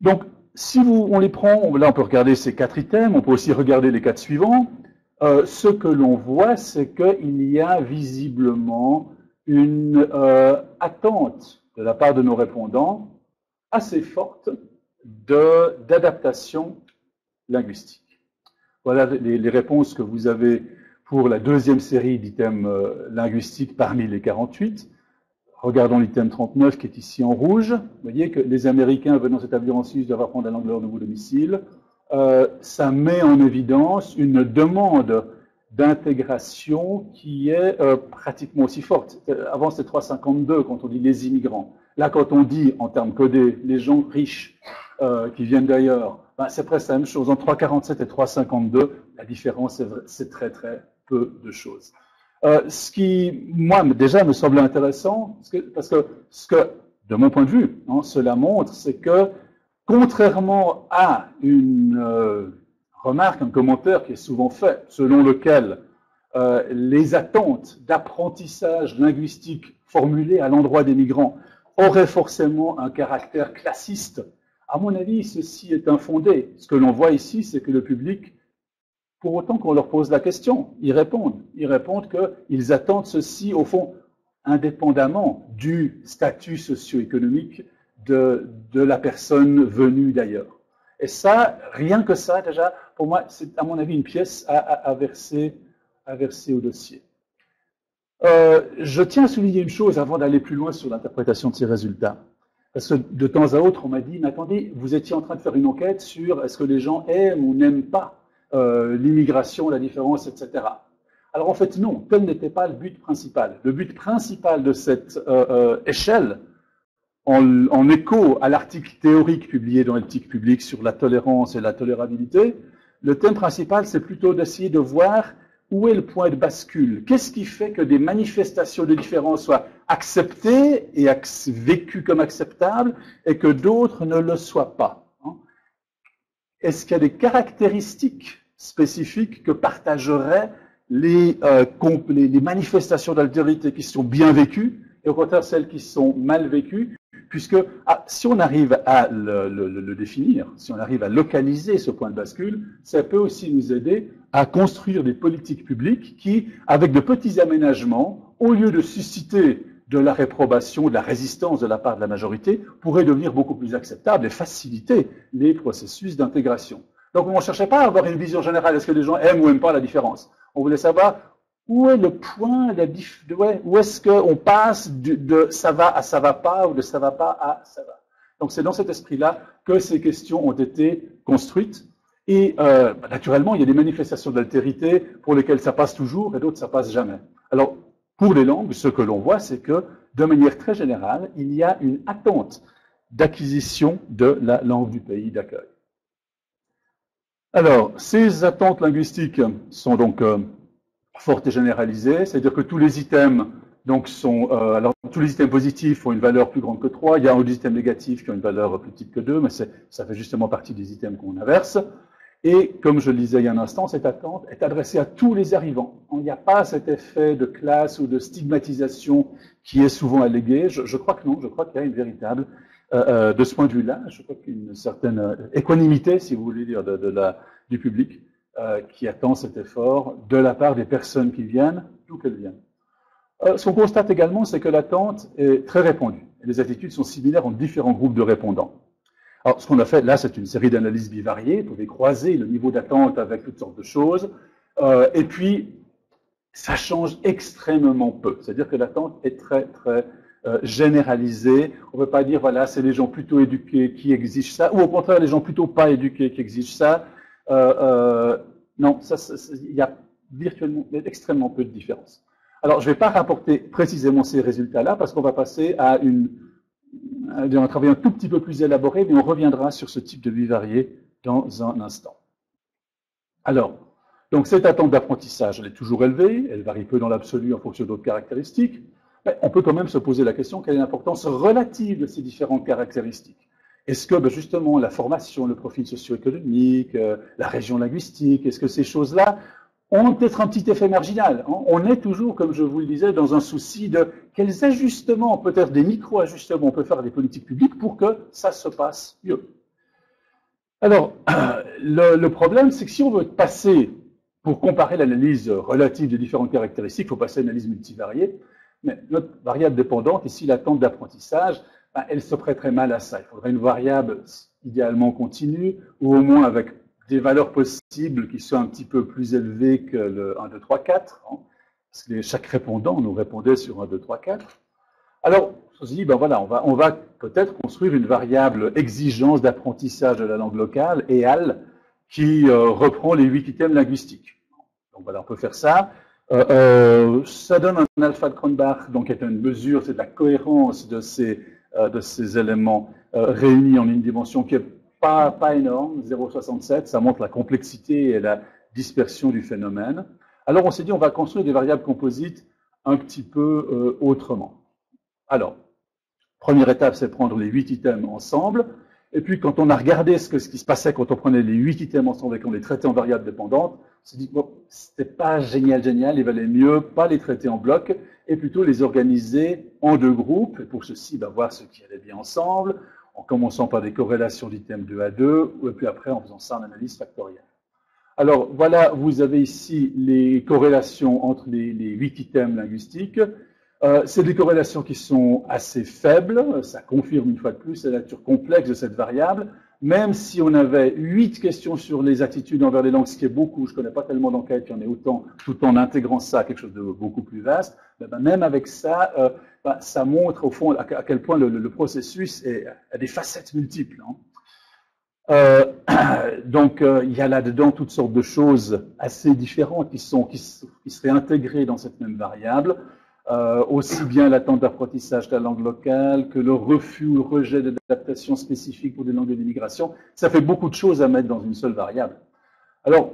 Donc, si on les prend, là on peut regarder ces 4 items, on peut aussi regarder les 4 suivants. Ce que l'on voit, c'est qu'il y a visiblement une attente de la part de nos répondants assez forte d'adaptation linguistique. Voilà les réponses que vous avez pour la 2e série d'items linguistiques parmi les 48. Regardons l'item 39 qui est ici en rouge. Vous voyez que les Américains venant s'établir en Suisse doivent apprendre la langue de leur nouveau domicile. Ça met en évidence une demande d'intégration qui est pratiquement aussi forte. Avant, c'était 3,52 quand on dit les immigrants. Là, quand on dit, en termes codés, les gens riches qui viennent d'ailleurs, c'est presque la même chose. Entre 3,47 et 3,52, la différence, c'est très, très peu de choses. Ce qui, moi, déjà me semble intéressant, parce que ce que, de mon point de vue, cela montre, c'est que, contrairement à une remarque, un commentaire qui est souvent fait, selon lequel les attentes d'apprentissage linguistique formulées à l'endroit des migrants auraient forcément un caractère classiste, À mon avis, ceci est infondé. Ce que l'on voit ici, c'est que le public, pour autant qu'on leur pose la question, ils répondent. Ils répondent qu'ils attendent ceci, au fond, indépendamment du statut socio-économique de la personne venue d'ailleurs. Et ça, rien que ça, déjà, pour moi, c'est à mon avis une pièce à verser au dossier. Je tiens à souligner une chose avant d'aller plus loin sur l'interprétation de ces résultats. Parce que de temps à autre, on m'a dit, mais attendez, vous étiez en train de faire une enquête sur est-ce que les gens aiment ou n'aiment pas l'immigration, la différence, etc. Alors en fait, non, tel n'était pas le but principal. Le but principal de cette échelle, en écho à l'article théorique publié dans l'éthique publique sur la tolérance et la tolérabilité, le thème principal, c'est plutôt d'essayer de voir où est le point de bascule. Qu'est-ce qui fait que des manifestations de différence soient acceptées et vécues comme acceptables et que d'autres ne le soient pas? Est-ce qu'il y a des caractéristiques spécifiques que partageraient les manifestations d'altérité qui sont bien vécues et au contraire celles qui sont mal vécues? Puisque si on arrive à le définir, si on arrive à localiser ce point de bascule, ça peut aussi nous aider à construire des politiques publiques qui, avec de petits aménagements, au lieu de susciter de la réprobation, de la résistance de la part de la majorité, pourraient devenir beaucoup plus acceptables et faciliter les processus d'intégration. Donc on ne cherchait pas à avoir une vision générale, est-ce que les gens aiment ou n'aiment pas la différence. On voulait savoir où est le point, où est-ce qu'on passe de ça va à ça va pas, ou de ça va pas à ça va. Donc c'est dans cet esprit-là que ces questions ont été construites. Et naturellement, il y a des manifestations d'altérité pour lesquelles ça passe toujours et d'autres ça passe jamais. Alors, pour les langues, ce que l'on voit, c'est que, de manière très générale, il y a une attente d'acquisition de la langue du pays d'accueil. Alors, ces attentes linguistiques sont donc fortes et généralisées, c'est-à-dire que tous les items donc alors tous les items positifs ont une valeur plus grande que 3, il y a des items négatifs qui ont une valeur plus petite que 2, mais ça fait justement partie des items qu'on inverse. Et comme je le disais il y a un instant, cette attente est adressée à tous les arrivants. Il n'y a pas cet effet de classe ou de stigmatisation qui est souvent allégué. Je crois que non, je crois qu'il y a une véritable, de ce point de vue-là, je crois qu'il y a une certaine équanimité, si vous voulez dire, du public qui attend cet effort de la part des personnes qui viennent, d'où qu'elles viennent. Ce qu'on constate également, c'est que l'attente est très répandue. Et les attitudes sont similaires en différents groupes de répondants. Alors, ce qu'on a fait là, c'est une série d'analyses bivariées. Vous pouvez croiser le niveau d'attente avec toutes sortes de choses. Et puis, ça change extrêmement peu. C'est-à-dire que l'attente est très, très généralisée. On ne peut pas dire, voilà, c'est les gens plutôt éduqués qui exigent ça, ou au contraire, les gens plutôt pas éduqués qui exigent ça. Non, il y a virtuellement, extrêmement peu de différence. Alors, je ne vais pas rapporter précisément ces résultats-là, parce qu'on va passer à un travail un tout petit peu plus élaboré, mais on reviendra sur ce type de bivarié dans un instant. Alors, donc cette attente d'apprentissage, elle est toujours élevée, elle varie peu dans l'absolu en fonction d'autres caractéristiques, mais on peut quand même se poser la question, quelle est l'importance relative de ces différentes caractéristiques? Est-ce que justement la formation, le profil socio-économique, la région linguistique, est-ce que ces choses-là ont peut-être un petit effet marginal? On est toujours, comme je vous le disais, dans un souci de quels ajustements, peut-être des micro-ajustements, on peut faire des politiques publiques pour que ça se passe mieux. Alors, le problème, c'est que si on veut passer, pour comparer l'analyse relative des différentes caractéristiques, il faut passer à une analyse multivariée, mais notre variable dépendante, ici l'attente d'apprentissage, elle se prêterait mal à ça. Il faudrait une variable idéalement continue, ou au moins avec des valeurs possibles qui soient un petit peu plus élevées que le 1, 2, 3, 4. Parce que chaque répondant nous répondait sur 1, 2, 3, 4. Alors, on se dit, ben voilà, on va peut-être construire une variable exigence d'apprentissage de la langue locale, EAL, qui reprend les 8 items linguistiques. Donc voilà, on peut faire ça. Ça donne un alpha de Cronbach, donc qui est une mesure, c'est de la cohérence de ces éléments réunis en une dimension qui est pas énorme, 0,67, ça montre la complexité et la dispersion du phénomène. Alors on s'est dit, on va construire des variables composites un petit peu autrement. Alors, première étape, c'est prendre les 8 items ensemble, et puis quand on a regardé ce qui se passait quand on prenait les 8 items ensemble et qu'on les traitait en variables dépendantes, on s'est dit, bon, c'était pas génial, il valait mieux pas les traiter en bloc, et plutôt les organiser en 2 groupes, et pour ceci, voir ce qui allait bien ensemble. en commençant par des corrélations d'items 2 à 2, et puis après en faisant ça en analyse factorielle. Alors voilà, vous avez ici les corrélations entre les 8 items linguistiques. C'est des corrélations qui sont assez faibles, ça confirme une fois de plus la nature complexe de cette variable. Même si on avait 8 questions sur les attitudes envers les langues, ce qui est beaucoup, je ne connais pas tellement d'enquêtes qui en ait autant, tout en intégrant ça à quelque chose de beaucoup plus vaste, même avec ça, ça montre au fond à quel point le processus a des facettes multiples. Donc, il y a là-dedans toutes sortes de choses assez différentes qui seraient intégrées dans cette même variable. Aussi bien l'attente d'apprentissage de la langue locale que le refus ou le rejet d'adaptation spécifique pour des langues de l'immigration. Ça fait beaucoup de choses à mettre dans une seule variable. Alors,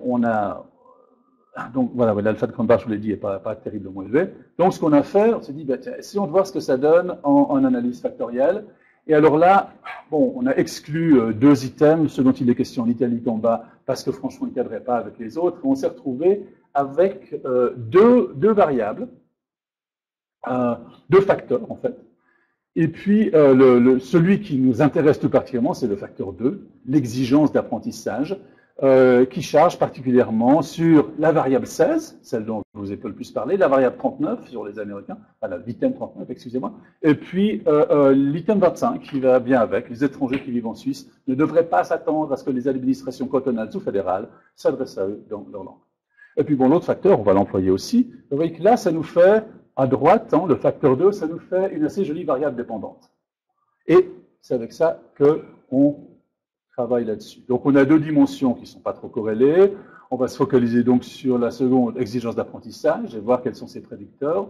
donc voilà, l'alpha de Cronbach, je vous l'ai dit, n'est pas terriblement élevé. Donc, ce qu'on a fait, on s'est dit, tiens, essayons de voir ce que ça donne en analyse factorielle. Et alors là, bon, on a exclu 2 items, ceux dont il est question en italique en bas, parce que franchement, ils ne cadraient pas avec les autres. Et on s'est retrouvé avec deux variables, 2 facteurs en fait. Et puis, celui qui nous intéresse tout particulièrement, c'est le facteur 2, l'exigence d'apprentissage, qui charge particulièrement sur la variable 16, celle dont je vous ai pas le plus parlé, la variable 39 sur les Américains, voilà, l'item 39, excusez-moi, et puis l'item 25 qui va bien avec. Les étrangers qui vivent en Suisse ne devraient pas s'attendre à ce que les administrations cantonales ou fédérales s'adressent à eux dans leur langue. Et puis bon, l'autre facteur, on va l'employer aussi. Vous voyez que là, ça nous fait, à droite, le facteur 2, ça nous fait une assez jolie variable dépendante. Et c'est avec ça qu'on travaille là-dessus. Donc on a 2 dimensions qui ne sont pas trop corrélées. On va se focaliser donc sur la seconde, exigence d'apprentissage, et voir quels sont ses prédicteurs.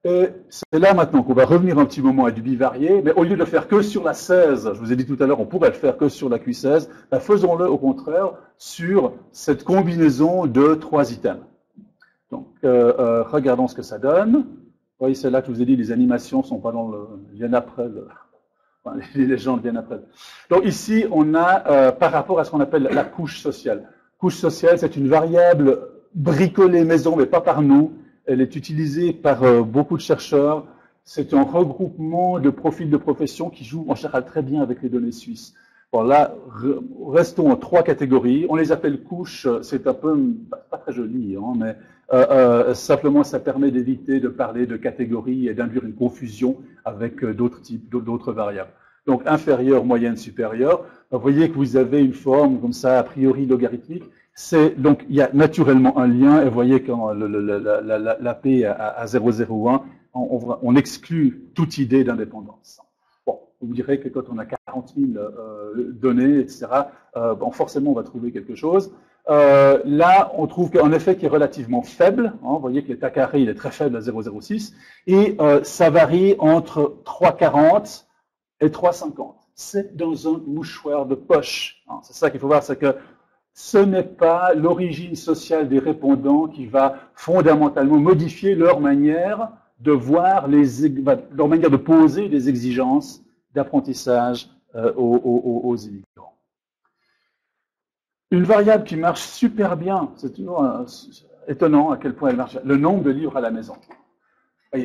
Et c'est là maintenant qu'on va revenir un petit moment à du bivarié, mais au lieu de le faire que sur la 16, je vous ai dit tout à l'heure, on pourrait le faire que sur la Q16, faisons-le au contraire sur cette combinaison de 3 items. Donc regardons ce que ça donne. Vous voyez, c'est là que je vous ai dit, les animations sont pas viennent après les légendes viennent après. Donc ici, on a, par rapport à ce qu'on appelle la couche sociale. Couche sociale, c'est une variable bricolée maison, mais pas par nous. Elle est utilisée par beaucoup de chercheurs. C'est un regroupement de profils de profession qui jouent en général très bien avec les données suisses. Bon, là, restons en 3 catégories. On les appelle couches. C'est un peu, pas très joli, hein, mais simplement, ça permet d'éviter de parler de catégories et d'induire une confusion avec d'autres variables. Donc, inférieure, moyenne, supérieure. Vous voyez que vous avez une forme comme ça, a priori logarithmique. Donc, il y a naturellement un lien. Et vous voyez quand la P à 0,01, on exclut toute idée d'indépendance. Bon, vous me direz que quand on a 40 000 données, etc., bon, forcément, on va trouver quelque chose. Là, on trouve qu'en effet, qui est relativement faible. Hein, vous voyez que l'état carré, il est très faible à 0,06. Et ça varie entre 3,40 et 3,50. C'est dans un mouchoir de poche. Hein, c'est ça qu'il faut voir, c'est que ce n'est pas l'origine sociale des répondants qui va fondamentalement modifier leur manière de voir leur manière de poser des exigences d'apprentissage aux immigrants. Une variable qui marche super bien, c'est toujours étonnant à quel point elle marche, le nombre de livres à la maison.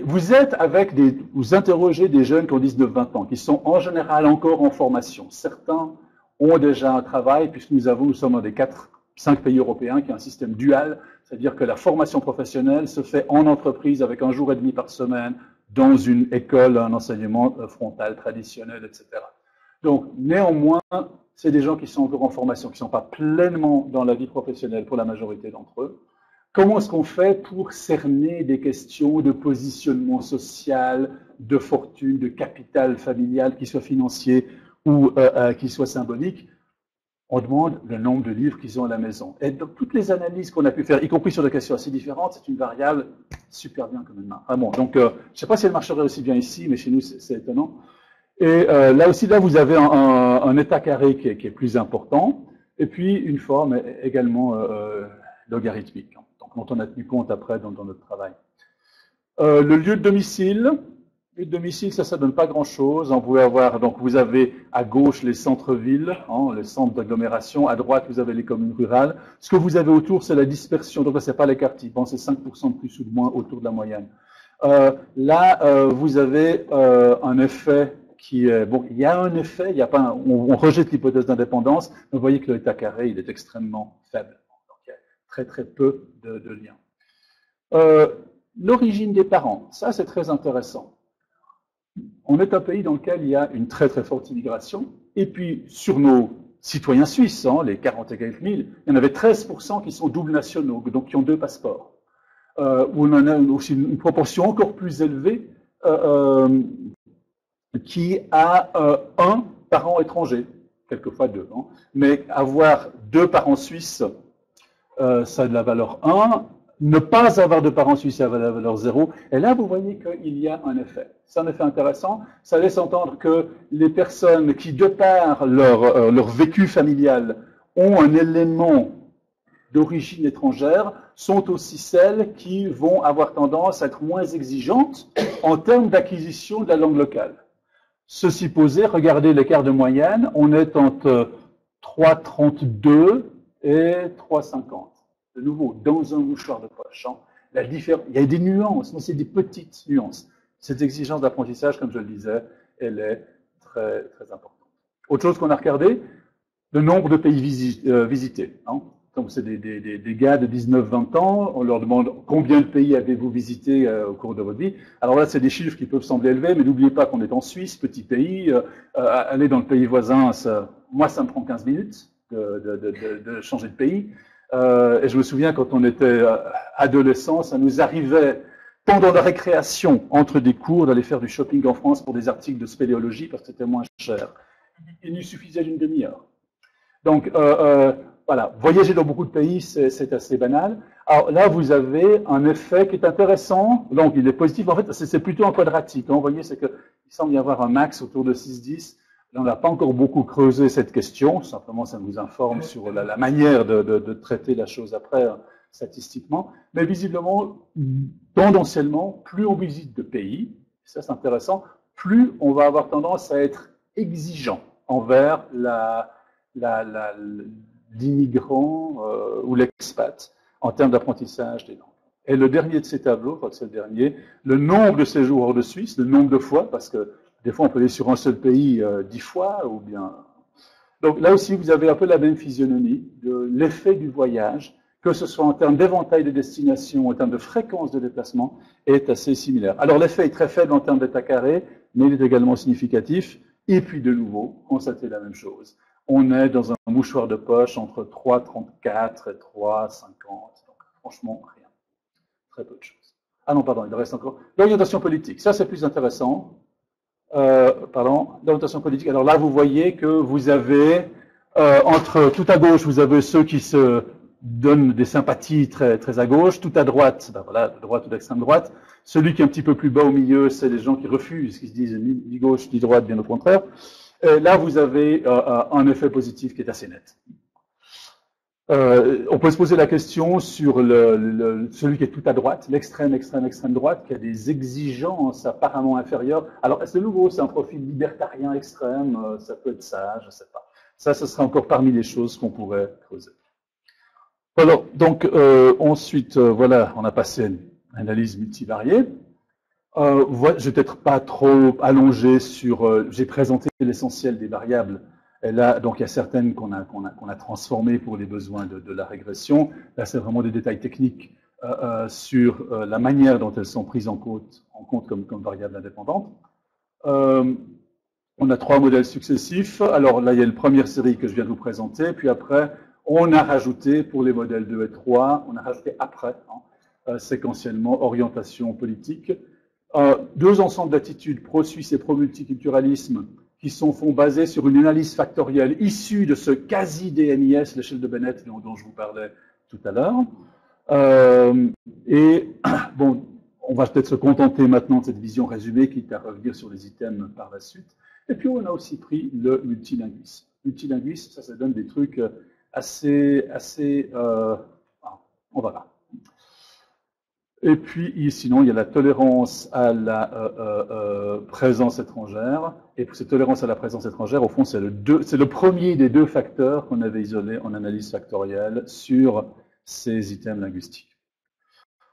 Vous êtes vous interrogez des jeunes qui ont 19-20 ans, qui sont en général encore en formation. Certains ont déjà un travail, puisque nous sommes dans des 4-5 pays européens qui ont un système dual, c'est-à-dire que la formation professionnelle se fait en entreprise avec 1 jour et demi par semaine, dans une école, un enseignement frontal traditionnel, etc. Donc, néanmoins, c'est des gens qui sont encore en formation, qui ne sont pas pleinement dans la vie professionnelle pour la majorité d'entre eux. Comment est-ce qu'on fait pour cerner des questions de positionnement social, de fortune, de capital familial, qui soit financier ou qui soit symbolique? On demande le nombre de livres qu'ils ont à la maison. Et donc, toutes les analyses qu'on a pu faire, y compris sur des questions assez différentes, c'est une variable super bien quand même. Ah bon, donc, je ne sais pas si elle marcherait aussi bien ici, mais chez nous, c'est étonnant. Et là aussi, vous avez un état carré qui est plus important, et puis une forme également logarithmique, donc, dont on a tenu compte après dans notre travail. Le lieu de domicile, ça donne pas grand-chose. On pouvait avoir, donc vous avez à gauche les centres-villes, les centres d'agglomération. À droite, vous avez les communes rurales. Ce que vous avez autour, c'est la dispersion. Donc là, c'est pas les quartiers. Bon, c'est 5% de plus ou de moins autour de la moyenne. Là, vous avez un effet qui est, bon, il y a un effet, il y a pas on rejette l'hypothèse d'indépendance, mais vous voyez que le état carré, il est extrêmement faible. Donc, il y a très très peu de liens. L'origine des parents, ça c'est très intéressant. On est un pays dans lequel il y a une très très forte immigration, et puis sur nos citoyens suisses, hein, les 40 et quelques mille, il y en avait 13% qui sont doubles nationaux, donc qui ont 2 passeports. Où on en a aussi une proportion encore plus élevée qui a un parent étranger, quelquefois 2. Hein. Mais avoir 2 parents suisses, ça a de la valeur 1. Ne pas avoir de parents suisses, ça a de la valeur 0. Et là, vous voyez qu'il y a un effet. C'est un effet intéressant. Ça laisse entendre que les personnes qui, de par leur vécu familial, ont un élément d'origine étrangère, sont aussi celles qui vont avoir tendance à être moins exigeantes en termes d'acquisition de la langue locale. Ceci posé, regardez l'écart de moyenne, on est entre 3,32 et 3,50. De nouveau, dans un mouchoir de poche. Hein. Il y a des nuances, mais c'est des petites nuances. Cette exigence d'apprentissage, comme je le disais, elle est très, très importante. Autre chose qu'on a regardé, le nombre de pays visités. Hein. Donc, c'est des gars de 19-20 ans, on leur demande combien de pays avez-vous visité au cours de votre vie. Alors là, c'est des chiffres qui peuvent sembler élevés, mais n'oubliez pas qu'on est en Suisse, petit pays. Aller dans le pays voisin, moi, ça me prend 15 minutes de changer de pays. Et je me souviens, quand on était adolescent, ça nous arrivait, pendant la récréation, entre des cours, d'aller faire du shopping en France pour des articles de spéléologie, parce que c'était moins cher. Il nous suffisait d'une demi-heure. Donc, voilà, voyager dans beaucoup de pays, c'est assez banal. Alors là, vous avez un effet qui est intéressant. Donc, il est positif. En fait, c'est plutôt en quadratique. Hein. Vous voyez, c'est qu'il semble y avoir un max autour de 6,10. Là, on n'a pas encore beaucoup creusé cette question. Simplement, ça nous informe sur la manière de traiter la chose après, statistiquement. Mais visiblement, tendanciellement, plus on visite de pays, ça c'est intéressant, plus on va avoir tendance à être exigeant envers l'immigrant ou l'expat en termes d'apprentissage des langues. Et le dernier de ces tableaux, je crois que c'est le dernier, le nombre de séjours hors de Suisse, le nombre de fois, parce que des fois on peut aller sur un seul pays 10 fois, ou bien... Donc là aussi, vous avez un peu la même physionomie de l'effet du voyage, que ce soit en termes d'éventail de destination, en termes de fréquence de déplacement, est assez similaire. Alors l'effet est très faible en termes d'état carré, mais il est également significatif. Et puis de nouveau, constatez la même chose. On est dans un mouchoir de poche entre 3,34 et 3,50. Donc franchement, rien. Très peu de choses. Ah non, pardon, il reste encore. L'orientation politique, ça c'est plus intéressant. L'orientation politique. Alors là, vous voyez que vous avez, entre tout à gauche, vous avez ceux qui se donnent des sympathies très, très à gauche, tout à droite, ben voilà, de droite ou d'extrême droite. Celui qui est un petit peu plus bas au milieu, c'est les gens qui refusent, qui se disent ni gauche ni droite, bien au contraire. Là, vous avez un effet positif qui est assez net. On peut se poser la question sur celui qui est tout à droite, l'extrême droite, qui a des exigences apparemment inférieures. Alors, est-ce de nouveau, c'est un profil libertarien extrême, ça peut être ça, je ne sais pas. Ça, ce sera encore parmi les choses qu'on pourrait creuser. Alors, donc, ensuite, voilà, on a passé une analyse multivariée. Je vais peut-être pas trop allonger sur... j'ai présenté l'essentiel des variables. Et là, donc, il y a certaines qu'on a transformées pour les besoins de la régression. Là, c'est vraiment des détails techniques sur la manière dont elles sont prises en compte comme variables indépendantes. On a 3 modèles successifs. Alors là, il y a la première série que je viens de vous présenter. Puis après, on a rajouté, pour les modèles 2 et 3, on a rajouté après, séquentiellement, orientation politique. 2 ensembles d'attitudes, pro-suisse et pro-multiculturalisme, qui sont basés sur une analyse factorielle issue de ce quasi-DMIS, l'échelle de Bennett dont je vous parlais tout à l'heure. Et bon, on va peut-être se contenter maintenant de cette vision résumée, quitte à revenir sur les items par la suite. Et puis on a aussi pris le multilinguisme. Multilinguisme, ça donne des trucs assez on va là. Et puis, sinon, il y a la tolérance à la présence étrangère. Et pour cette tolérance à la présence étrangère, au fond, c'est le premier des 2 facteurs qu'on avait isolés en analyse factorielle sur ces items linguistiques.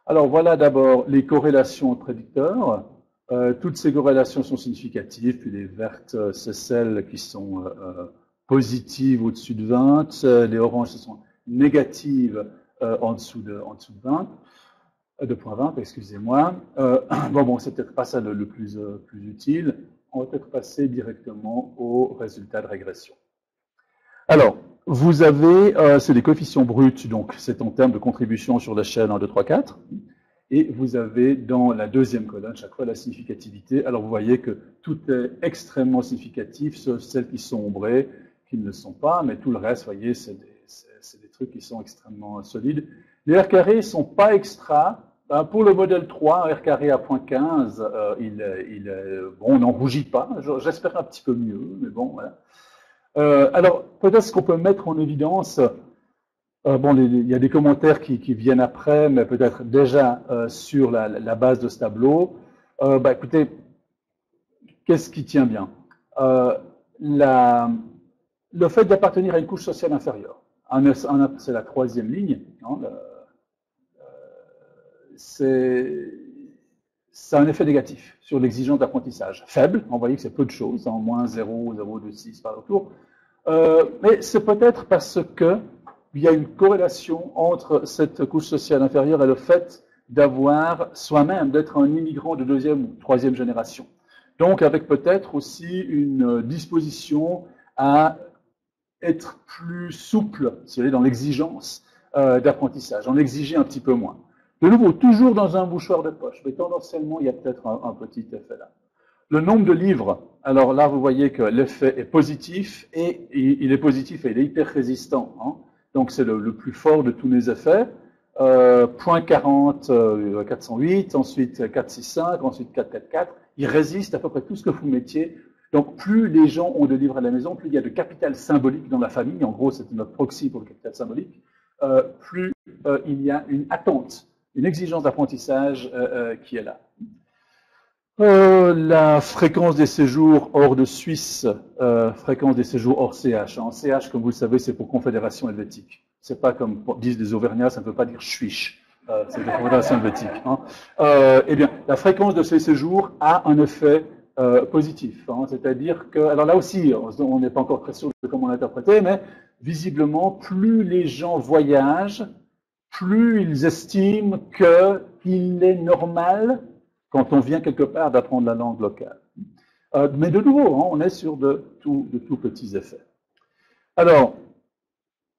Alors, voilà d'abord les corrélations de prédicteurs. Toutes ces corrélations sont significatives, puis les vertes, c'est celles qui sont positives au-dessus de 20, les oranges, ce sont négatives en dessous de 20, 2.20, excusez-moi. Bon, c'est peut-être pas ça le plus utile. On va peut-être passer directement aux résultats de régression. Alors, vous avez, c'est les coefficients bruts, donc c'est en termes de contribution sur l'échelle 1, 2, 3, 4. Et vous avez dans la deuxième colonne, chaque fois, la significativité. Alors, vous voyez que tout est extrêmement significatif, sauf celles qui sont ombrées, qui ne le sont pas, mais tout le reste, vous voyez, c'est des trucs qui sont extrêmement solides. Les R carrés ne sont pas extra. Pour le modèle 3, un R carré à 0.15, bon, on n'en rougit pas. J'espère un petit peu mieux, mais bon, voilà. Alors, peut-être ce qu'on peut mettre en évidence, bon, il y a des commentaires qui viennent après, mais peut-être déjà sur la base de ce tableau. Écoutez, qu'est-ce qui tient bien? Le fait d'appartenir à une couche sociale inférieure. C'est la troisième ligne. Hein, ça a un effet négatif sur l'exigence d'apprentissage. Faible, on voit que c'est peu de choses, en moins 0,026 par retour. Mais c'est peut-être parce qu'il y a une corrélation entre cette couche sociale inférieure et le fait d'avoir soi-même, d'être un immigrant de deuxième ou troisième génération. Donc avec peut-être aussi une disposition à être plus souple, si vous voulez, dans l'exigence d'apprentissage, en exiger un petit peu moins. De nouveau, toujours dans un mouchoir de poche, mais tendanciellement, il y a peut-être un petit effet là. Le nombre de livres, alors là, vous voyez que l'effet est positif, et il est positif et il est hyper résistant. Hein. Donc, c'est le plus fort de tous les effets. 0.40, 408, ensuite 465, ensuite 444. Il résiste à peu près tout ce que vous mettiez. Donc, plus les gens ont de livres à la maison, plus il y a de capital symbolique dans la famille. En gros, c'est notre proxy pour le capital symbolique. Plus il y a une attente, une exigence d'apprentissage qui est là. La fréquence des séjours hors de Suisse, fréquence des séjours hors CH. En CH, comme vous le savez, c'est pour Confédération helvétique. C'est pas comme disent les Auvergnats, ça ne veut pas dire Schwich. C'est de Confédération helvétique. Hein. Eh bien, la fréquence de ces séjours a un effet positif. Hein. C'est-à-dire que, alors là aussi, on n'est pas encore très sûr de comment l'interpréter, mais visiblement, plus les gens voyagent, plus ils estiment qu'il est normal, quand on vient quelque part, d'apprendre la langue locale. Mais de nouveau, hein, on est sur de tout petits effets. Alors,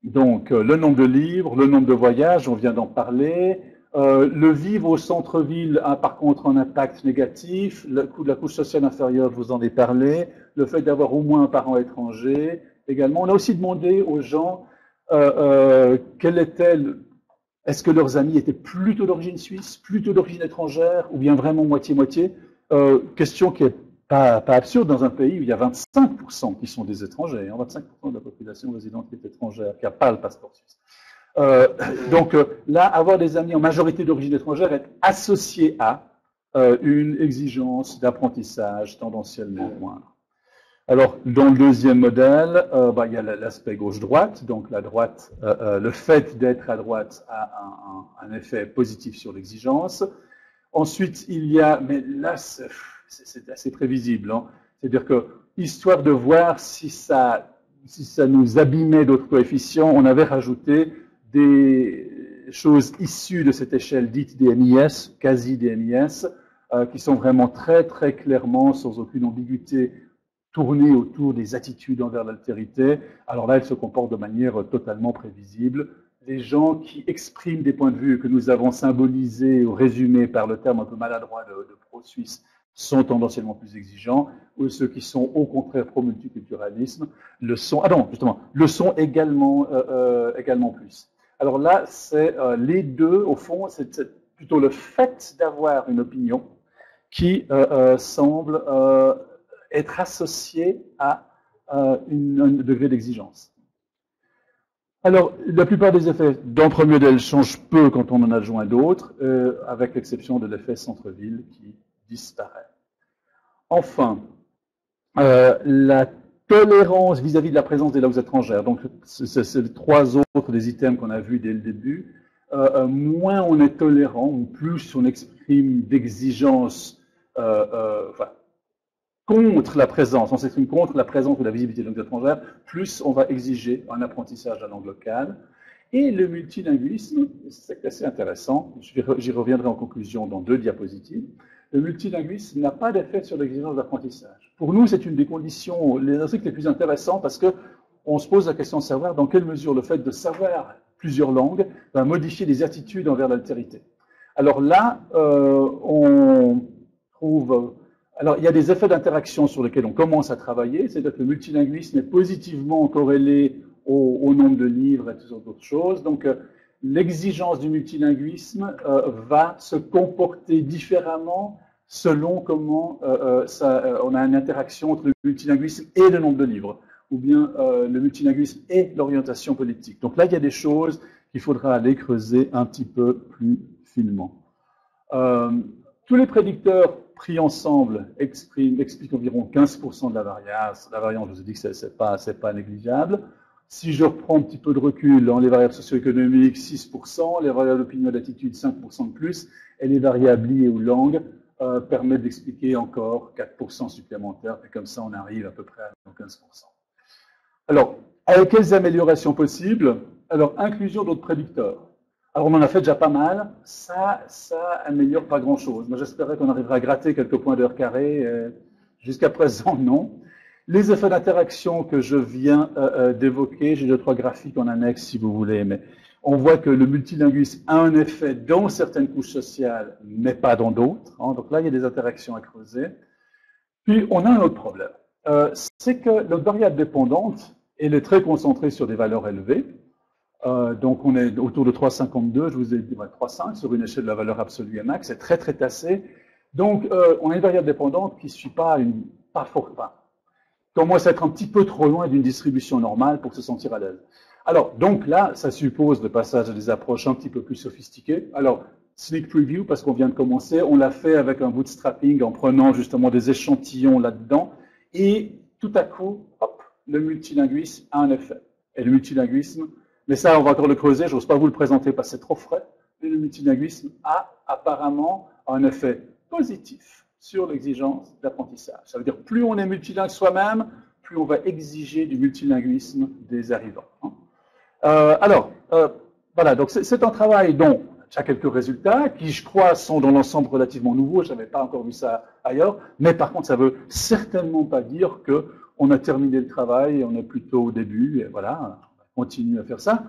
donc, le nombre de livres, le nombre de voyages, on vient d'en parler. Le vivre au centre-ville a par contre un impact négatif. Le coût de la couche sociale inférieure, je vous en ai parlé. Le fait d'avoir au moins un parent étranger. Également, on a aussi demandé aux gens quel était est-ce que leurs amis étaient plutôt d'origine suisse, plutôt d'origine étrangère, ou bien vraiment moitié-moitié? Question qui n'est pas absurde dans un pays où il y a 25% qui sont des étrangers, hein, 25% de la population résidente qui est étrangère, qui n'a pas le passeport suisse. Donc là, avoir des amis en majorité d'origine étrangère est associé à une exigence d'apprentissage tendanciellement moindre. Alors, dans le deuxième modèle, il y a l'aspect gauche-droite. Donc, la droite, le fait d'être à droite a un effet positif sur l'exigence. Ensuite, il y a, mais là, c'est assez prévisible. Hein. C'est-à-dire que, histoire de voir si ça nous abîmait d'autres coefficients, on avait rajouté des choses issues de cette échelle dite DMIS, quasi DMIS, qui sont vraiment très, très clairement, sans aucune ambiguïté, tournée autour des attitudes envers l'altérité. Alors là, elle se comporte de manière totalement prévisible. Les gens qui expriment des points de vue que nous avons symbolisés ou résumés par le terme un peu maladroit de pro-suisse sont tendanciellement plus exigeants, ou ceux qui sont au contraire pro-multiculturalisme le sont, le sont également plus. Alors là, c'est les deux, au fond, c'est plutôt le fait d'avoir une opinion qui semble être associé à un degré d'exigence. Alors, la plupart des effets dans le premier modèle changent peu quand on en adjoint d'autres, avec l'exception de l'effet centre-ville qui disparaît. Enfin, la tolérance vis-à-vis de la présence des langues étrangères. Donc, c'est les trois autres des items qu'on a vus dès le début. Moins on est tolérant, ou plus on exprime d'exigence enfin, contre la présence, on s'exprime contre la présence ou la visibilité de langues étrangères, plus on va exiger un apprentissage de la langue locale. Et le multilinguisme, c'est assez intéressant, j'y reviendrai en conclusion dans 2 diapositives, le multilinguisme n'a pas d'effet sur l'exigence d'apprentissage. Pour nous, c'est une des conditions, les aspects les plus intéressants, parce qu'on se pose la question de savoir dans quelle mesure le fait de savoir plusieurs langues va modifier les attitudes envers l'altérité. Alors là, on trouve... Alors, il y a des effets d'interaction sur lesquels on commence à travailler, c'est-à-dire que le multilinguisme est positivement corrélé au nombre de livres et toutes sortes d'autres choses. Donc, l'exigence du multilinguisme va se comporter différemment selon comment on a une interaction entre le multilinguisme et le nombre de livres, ou bien le multilinguisme et l'orientation politique. Donc là, il y a des choses qu'il faudra aller creuser un petit peu plus finement. Tous les prédicteurs pris ensemble expliquent environ 15% de la variance. La variance, je vous ai dit que c'est pas négligeable. Si je reprends un petit peu de recul, les variables socio-économiques, 6%, les variables d'opinion et d'attitude, 5% de plus, et les variables liées aux langues permettent d'expliquer encore 4% supplémentaires, et comme ça on arrive à peu près à 15%. Alors, avec quelles améliorations possibles? Alors, inclusion d'autres prédicteurs. Alors, on en a fait déjà pas mal, ça améliore pas grand-chose. Moi, j'espérais qu'on arriverait à gratter quelques points d'heure carré, jusqu'à présent, non. Les effets d'interaction que je viens d'évoquer, j'ai 2-3 graphiques en annexe si vous voulez, mais on voit que le multilinguisme a un effet dans certaines couches sociales, mais pas dans d'autres. Hein. Donc là, il y a des interactions à creuser. Puis, on a un autre problème. C'est que notre variable dépendante, elle est très concentrée sur des valeurs élevées. Donc, on est autour de 3,52, je vous ai dit 3,5 sur une échelle de la valeur absolue et max, c'est très, très tassé. Donc, on a une variable dépendante qui ne suit pas fort, commence à être un petit peu trop loin d'une distribution normale pour se sentir à l'aise. Alors, donc là, ça suppose le passage à des approches un petit peu plus sophistiquées. Alors, sneak preview, parce qu'on vient de commencer, on l'a fait avec un bootstrapping en prenant justement des échantillons là-dedans, et tout à coup, hop, le multilinguisme a un effet. Et le multilinguisme, mais ça, on va encore le creuser, je n'ose pas vous le présenter parce que c'est trop frais, mais le multilinguisme a apparemment un effet positif sur l'exigence d'apprentissage. Ça veut dire plus on est multilingue soi-même, plus on va exiger du multilinguisme des arrivants. Voilà, donc c'est un travail dont il y a quelques résultats qui, je crois, sont dans l'ensemble relativement nouveaux. Je n'avais pas encore vu ça ailleurs, mais par contre, ça ne veut certainement pas dire qu'on a terminé le travail et on est plutôt au début, et voilà, on continue à faire ça.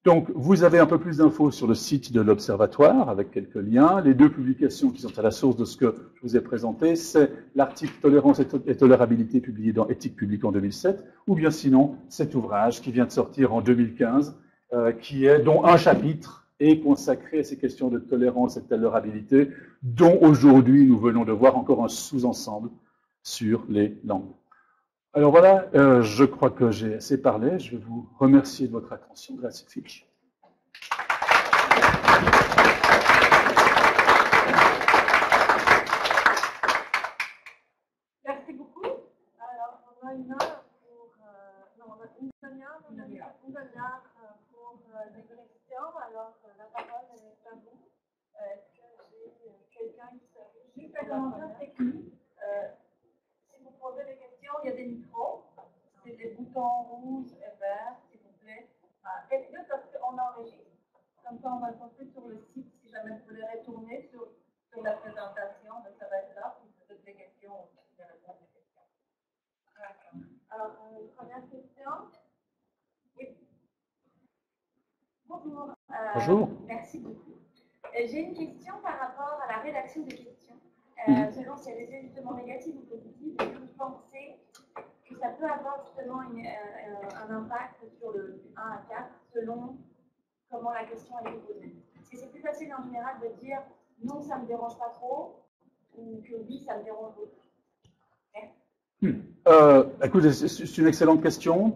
Donc, vous avez un peu plus d'infos sur le site de l'Observatoire, avec quelques liens. Les 2 publications qui sont à la source de ce que je vous ai présenté, c'est l'article « Tolérance et tolérabilité » publié dans Éthique publique en 2007, ou bien sinon, cet ouvrage qui vient de sortir en 2015, dont un chapitre est consacré à ces questions de tolérance et de tolérabilité, dont aujourd'hui nous venons de voir encore un sous-ensemble sur les langues. Alors voilà, je crois que j'ai assez parlé. Je vais vous remercier de votre attention. Grazie Fitch. Merci beaucoup. Alors, on a une heure pour... non, on a une demi-heure pour des questions. Alors, la parole est à vous. Est-ce que j'ai quelqu'un qui s'affiche? Juste un commentaire technique. Si vous posez des questions, il y a des micros. C'est des boutons rouges et verts, s'il vous plaît. Faites-le parce qu'on enregistre. Comme ça, on va le poster sur le site. Si jamais vous voulez retourner sur la présentation, ça va être là. Si vous avez des questions, vous pouvez répondre aux questions. Alors, première question. Oui. Bonjour. Bonjour. Merci beaucoup. J'ai une question par rapport à la rédaction des questions. Selon si elles étaient justement négatives ou positives, et vous pensez que ça peut avoir justement un impact sur le 1 à 4 selon comment la question a été posée. Est-ce que c'est plus facile en général de dire non, ça ne me dérange pas trop, ou que oui, ça me dérange beaucoup? Écoutez, c'est une excellente question.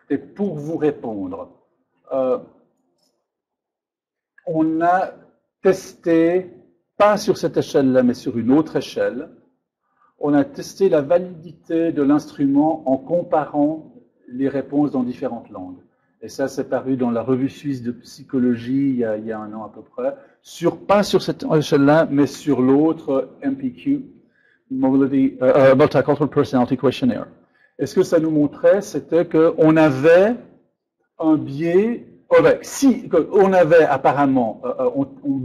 Et pour vous répondre, on a testé, pas sur cette échelle-là, mais sur une autre échelle, on a testé la validité de l'instrument en comparant les réponses dans différentes langues. et ça c'est paru dans la revue suisse de psychologie il y a un an à peu près, pas sur cette échelle-là, mais sur l'autre MPQ, Multicultural Personality Questionnaire. Et ce que ça nous montrait, c'était qu'on avait un biais, si on avait apparemment, on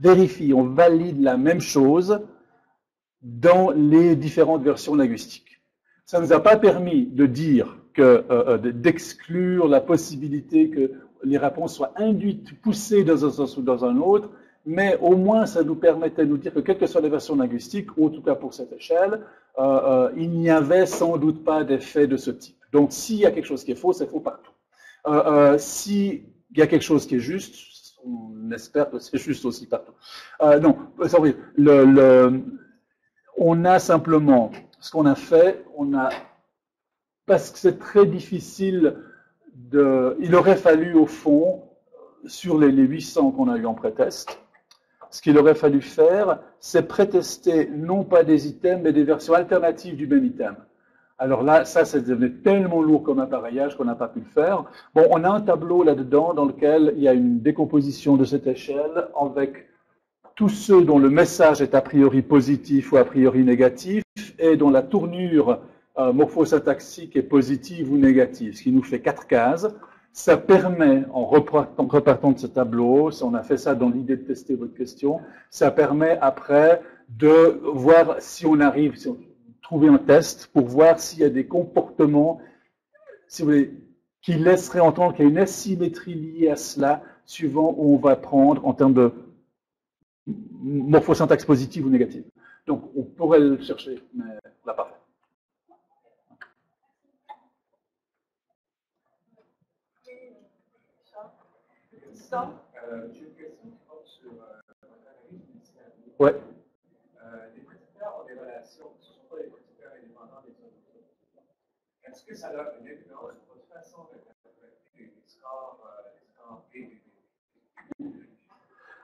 vérifie, on valide la même chose dans les différentes versions linguistiques. Ça ne nous a pas permis de dire d'exclure la possibilité que les réponses soient induites, poussées dans un sens ou dans un autre, mais au moins ça nous permettait de nous dire que quelles que soient les versions linguistiques, ou en tout cas pour cette échelle, il n'y avait sans doute pas d'effet de ce type. Donc s'il y a quelque chose qui est faux, c'est faux partout. S'il y a quelque chose qui est juste, on espère que c'est juste aussi partout. Non, sorry, on a simplement, ce qu'on a fait, parce que c'est très difficile il aurait fallu au fond, sur les 800 qu'on a eu en pré-test, ce qu'il aurait fallu faire, c'est pré-tester non pas des items, mais des versions alternatives du même item. Alors là, ça devenait tellement lourd comme appareillage qu'on n'a pas pu le faire. Bon, on a un tableau là-dedans dans lequel il y a une décomposition de cette échelle avec tous ceux dont le message est a priori positif ou a priori négatif et dont la tournure morphosyntaxique est positive ou négative, ce qui nous fait 4 cases. Ça permet, en repartant de ce tableau, si on a fait ça dans l'idée de tester votre question, ça permet après de voir si on arrive, trouver un test pour voir s'il y a des comportements, si vous voulez, qui laisseraient entendre qu'il y a une asymétrie liée à cela, suivant où on va prendre en termes de morphosyntaxe positive ou négative. Donc, on pourrait le chercher, mais on l'a pas fait. J'ai une question qui porte sur votre analyse initiale. Ouais. Les prédicteurs ont des relations, ce ne sont pas des prédicteurs indépendants des autres. Est-ce que ça a une influence sur votre façon d'interpréter les scores B?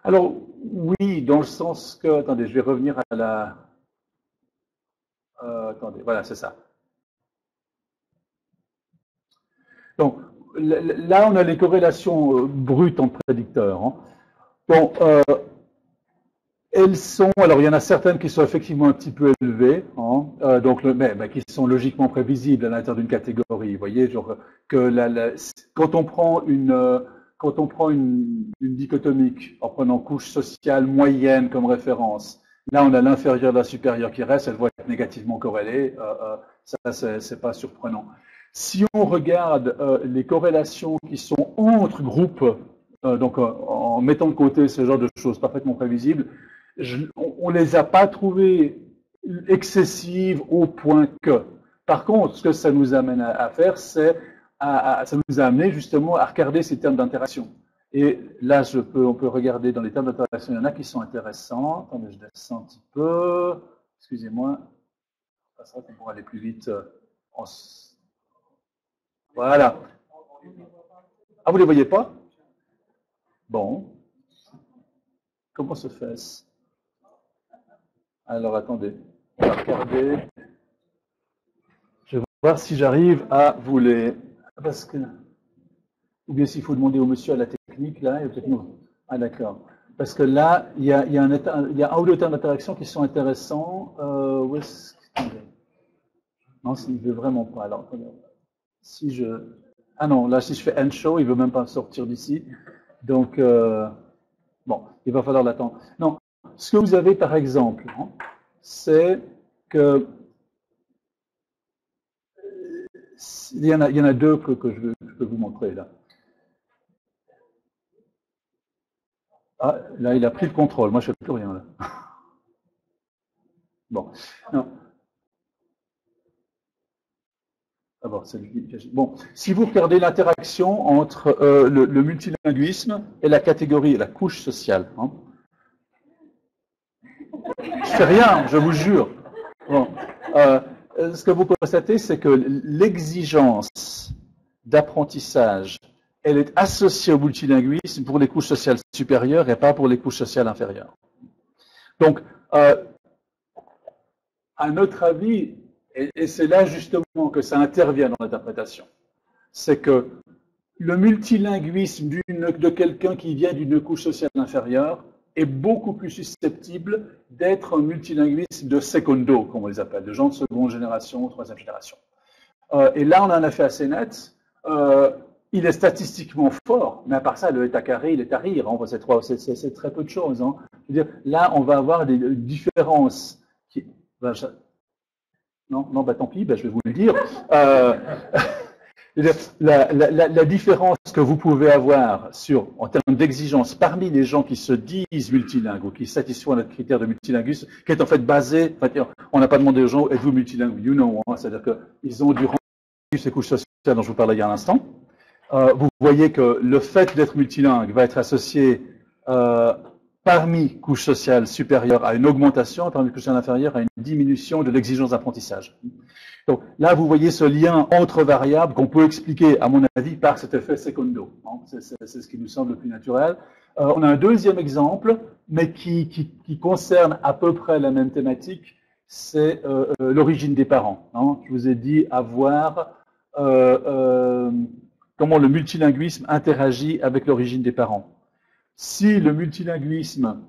Alors, oui, dans le sens que... Attendez, je vais revenir à la... attendez, voilà, c'est ça. Donc, là, on a les corrélations brutes en prédicteurs. Hein. Bon, elles sont... Alors, il y en a certaines qui sont effectivement un petit peu élevées, hein, donc, mais qui sont logiquement prévisibles à l'intérieur d'une catégorie. Vous voyez, genre, que quand on prend une dichotomique en prenant couche sociale moyenne comme référence, là on a l'inférieur de la supérieure qui reste, elle va être négativement corrélée, ça c'est pas surprenant. Si on regarde les corrélations qui sont entre groupes, donc en mettant de côté ce genre de choses parfaitement prévisibles, on les a pas trouvées excessives au point que. Par contre, ce que ça nous amène à faire, c'est ça nous a amené justement à regarder ces termes d'interaction. Et là, on peut regarder dans les termes d'interaction, il y en a qui sont intéressants. Attendez, je descends un petit peu. Excusez-moi. Ça pourra aller plus vite. Voilà. Ah, vous ne les voyez pas? Bon. Comment se fait-ce? Alors, attendez. On va regarder. Je vais voir si j'arrive à vous les... Parce que... Ou bien s'il faut demander au monsieur à la technique, là, et peut-être non. Ah, d'accord. Parce que là, il y a un ou deux termes d'interaction qui sont intéressants. Où est-ce qu'il est? Non, il ne veut vraiment pas. Alors, si je... Ah non, là, si je fais end show, il ne veut même pas sortir d'ici. Donc, bon, il va falloir l'attendre. Non, ce que vous avez, par exemple, hein, c'est que... Il y en a deux que je peux vous montrer, là. Ah, là, il a pris le contrôle. Moi, je ne fais plus rien, là. Bon. Non. Bon, si vous regardez l'interaction entre le multilinguisme et la catégorie, la couche sociale. Hein. Je fais rien, je vous jure. Bon. Ce que vous constatez, c'est que l'exigence d'apprentissage, elle est associée au multilinguisme pour les couches sociales supérieures et pas pour les couches sociales inférieures. Donc, à notre avis, et c'est là justement que ça intervient dans l'interprétation, c'est que le multilinguisme de quelqu'un qui vient d'une couche sociale inférieure est beaucoup plus susceptible d'être un multilinguisme de secondo, comme on les appelle, de gens de seconde génération, troisième génération. Et là, on a un effet assez net. Il est statistiquement fort, mais à part ça, le état carré, il est à rire. Hein. C'est très peu de choses. Hein. Je veux dire, là, on va avoir des différences. Non, bah tant pis, bah, je vais vous le dire. La différence que vous pouvez avoir en termes d'exigence parmi les gens qui se disent multilingues ou qui satisfont notre critère de multilinguisme, qui est en fait basé, on n'a pas demandé aux gens, êtes-vous multilingue? You know, hein, c'est-à-dire qu'ils ont dû remplir ces couches sociales dont je vous parlais il y a un instant. Vous voyez que le fait d'être multilingue va être associé parmi couches sociales supérieures à une augmentation, parmi couches sociales inférieures à une diminution de l'exigence d'apprentissage. Donc là, vous voyez ce lien entre variables qu'on peut expliquer, à mon avis, par cet effet secondo. C'est ce qui nous semble le plus naturel. On a un deuxième exemple, mais qui concerne à peu près la même thématique, c'est l'origine des parents. Hein. Je vous ai dit avoir comment le multilinguisme interagit avec l'origine des parents. Si le multilinguisme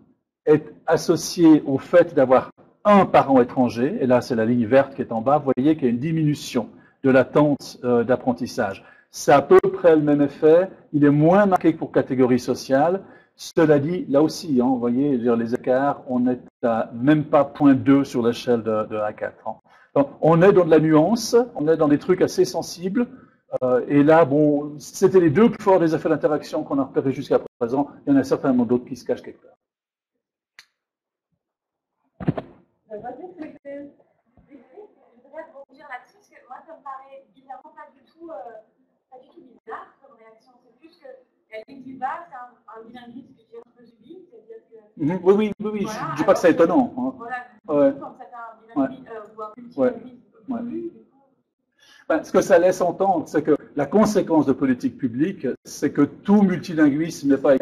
est associé au fait d'avoir un parent étranger, et là c'est la ligne verte qui est en bas, vous voyez qu'il y a une diminution de l'attente d'apprentissage. C'est à peu près le même effet, il est moins marqué que pour catégorie sociale. Cela dit, là aussi, hein, vous voyez les écarts, on est à même pas 0,2 sur l'échelle de A4. Hein. Donc, on est dans de la nuance, on est dans des trucs assez sensibles. Et là, bon, c'était les deux plus forts des effets d'interaction qu'on a repérés jusqu'à présent. Il y en a certainement d'autres qui se cachent quelque part. Je voudrais rebondir là-dessus, parce que moi, ça me paraît bizarrement pas du tout bizarre comme réaction. C'est plus que la ligne du bas, c'est un bilinguisme que j'ai un peu subi, c'est-à-dire que... Oui, voilà, je ne dis pas que c'est étonnant. Hein. Voilà, quand ça fait un bilinguisme ou un multilinguisme, ce que ça laisse entendre, c'est que la conséquence de politique publique, c'est que tout multilinguisme n'est pas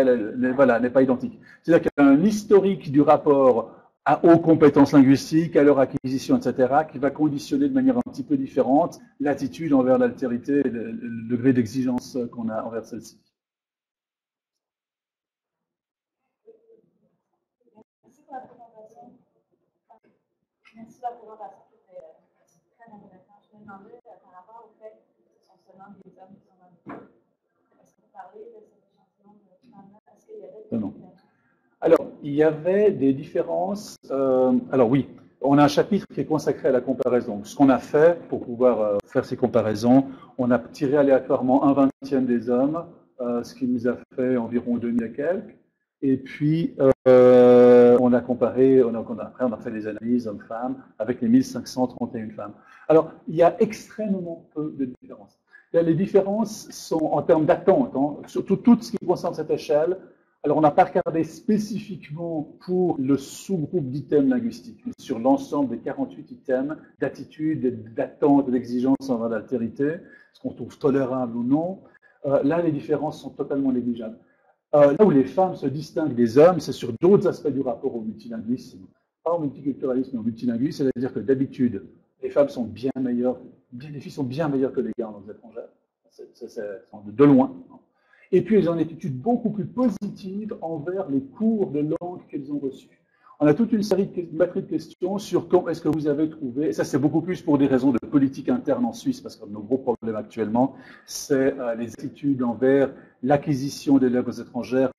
identique. C'est-à-dire qu'il y a un historique du rapport aux compétences linguistiques, à leur acquisition, etc., qui va conditionner de manière un petit peu différente l'attitude envers l'altérité et le degré d'exigence qu'on a envers celle-ci. Merci pour la présentation. Merci pour la présentation, c'était très intéressant. Je me demandais par rapport au fait que ce sont seulement des hommes qui sont dans le groupe. Est-ce que vous parlez de cet échantillon de femmes-là? Est-ce qu'il y avait des différences? Alors, il y avait des différences. Alors oui, on a un chapitre qui est consacré à la comparaison. Ce qu'on a fait pour pouvoir faire ces comparaisons, on a tiré aléatoirement 1/20 des hommes, ce qui nous a fait environ 2000 et quelques. Et puis, on a comparé, après on a fait des analyses hommes-femmes avec les 1531 femmes. Alors, il y a extrêmement peu de différences. Les différences sont en termes d'attente, hein, surtout tout ce qui concerne cette échelle. Alors, on n'a pas regardé spécifiquement pour le sous-groupe d'items linguistiques, mais sur l'ensemble des 48 items d'attitude, d'attente, d'exigence envers l'altérité, ce qu'on trouve tolérable ou non. Là, les différences sont totalement négligeables. Là où les femmes se distinguent des hommes, c'est sur d'autres aspects du rapport au multilinguisme, pas au multiculturalisme, mais au multilinguisme, c'est-à-dire que d'habitude, les femmes sont bien meilleures, les filles sont bien meilleures que les gars en langues étrangères, c'est de loin. Et puis, elles ont une attitude beaucoup plus positive envers les cours de langue qu'elles ont reçus. On a toute une batterie de questions sur comment est-ce que vous avez trouvé, et ça c'est beaucoup plus pour des raisons de politique interne en Suisse, parce que nos gros problèmes actuellement, c'est les attitudes envers l'acquisition des langues étrangères.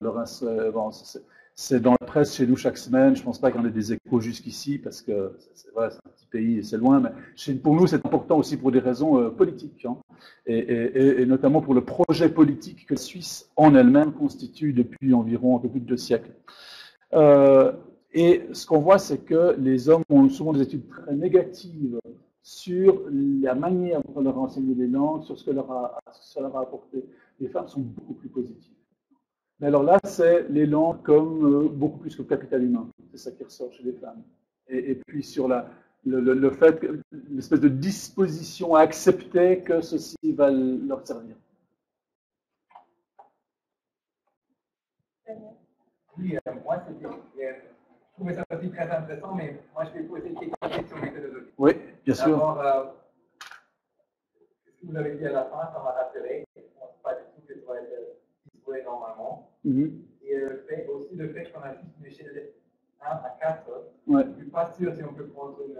C'est dans la presse chez nous chaque semaine, je ne pense pas qu'il y en ait des échos jusqu'ici, parce que c'est un petit pays et c'est loin, mais pour nous c'est important aussi pour des raisons politiques, hein, et notamment pour le projet politique que la Suisse en elle-même constitue depuis environ un peu plus de 2 siècles. Et ce qu'on voit, c'est que les hommes ont souvent des études très négatives sur la manière dont on leur a enseigné les langues, sur ce que ça leur a apporté. Les femmes sont beaucoup plus positives. Mais alors là, c'est les langues comme beaucoup plus que le capital humain. C'est ça qui ressort chez les femmes. Et puis sur le fait, l'espèce de disposition à accepter que ceci va leur servir. Oui, moi, je trouvais ça aussi très intéressant, mais moi, je vais poser quelques questions méthodologiques. Oui, bien sûr. D'abord, ce que vous avez dit à la fin, ça m'a rassuré. Je ne pense pas du tout que ce jouer normalement. Mhm. Et aussi le fait qu'on a juste une échelle 1 à 4. Ouais. Je ne suis pas sûr si on peut prendre une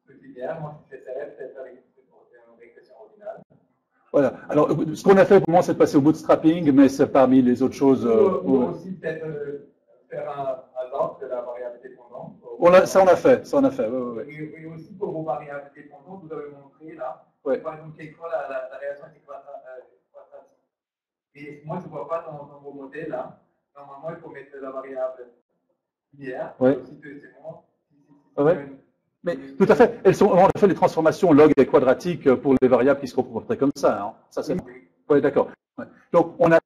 petite bière. Moi, j'essaierais peut-être avec une régression ordinale. Voilà. Alors, ce qu'on a fait pour moi, c'est de passer au bootstrapping, mais c'est parmi les autres choses. Ou aussi peut-être faire un log de la variable dépendante. Ça, on a fait. Ça, on a fait. Ouais. Et aussi pour vos variables dépendantes, vous avez montré là, Ouais. par exemple, quelquefois la réaction était quadratique. Et moi, je ne vois pas dans vos modèles là. Normalement, il faut mettre la variable hier. Ouais. Aussi que c'est bon. Ouais. Mais tout à fait. On a fait les transformations log et quadratiques pour les variables qui se comporteraient comme ça. Hein. Ça, c'est. Oui, d'accord. Ouais. Donc, on a.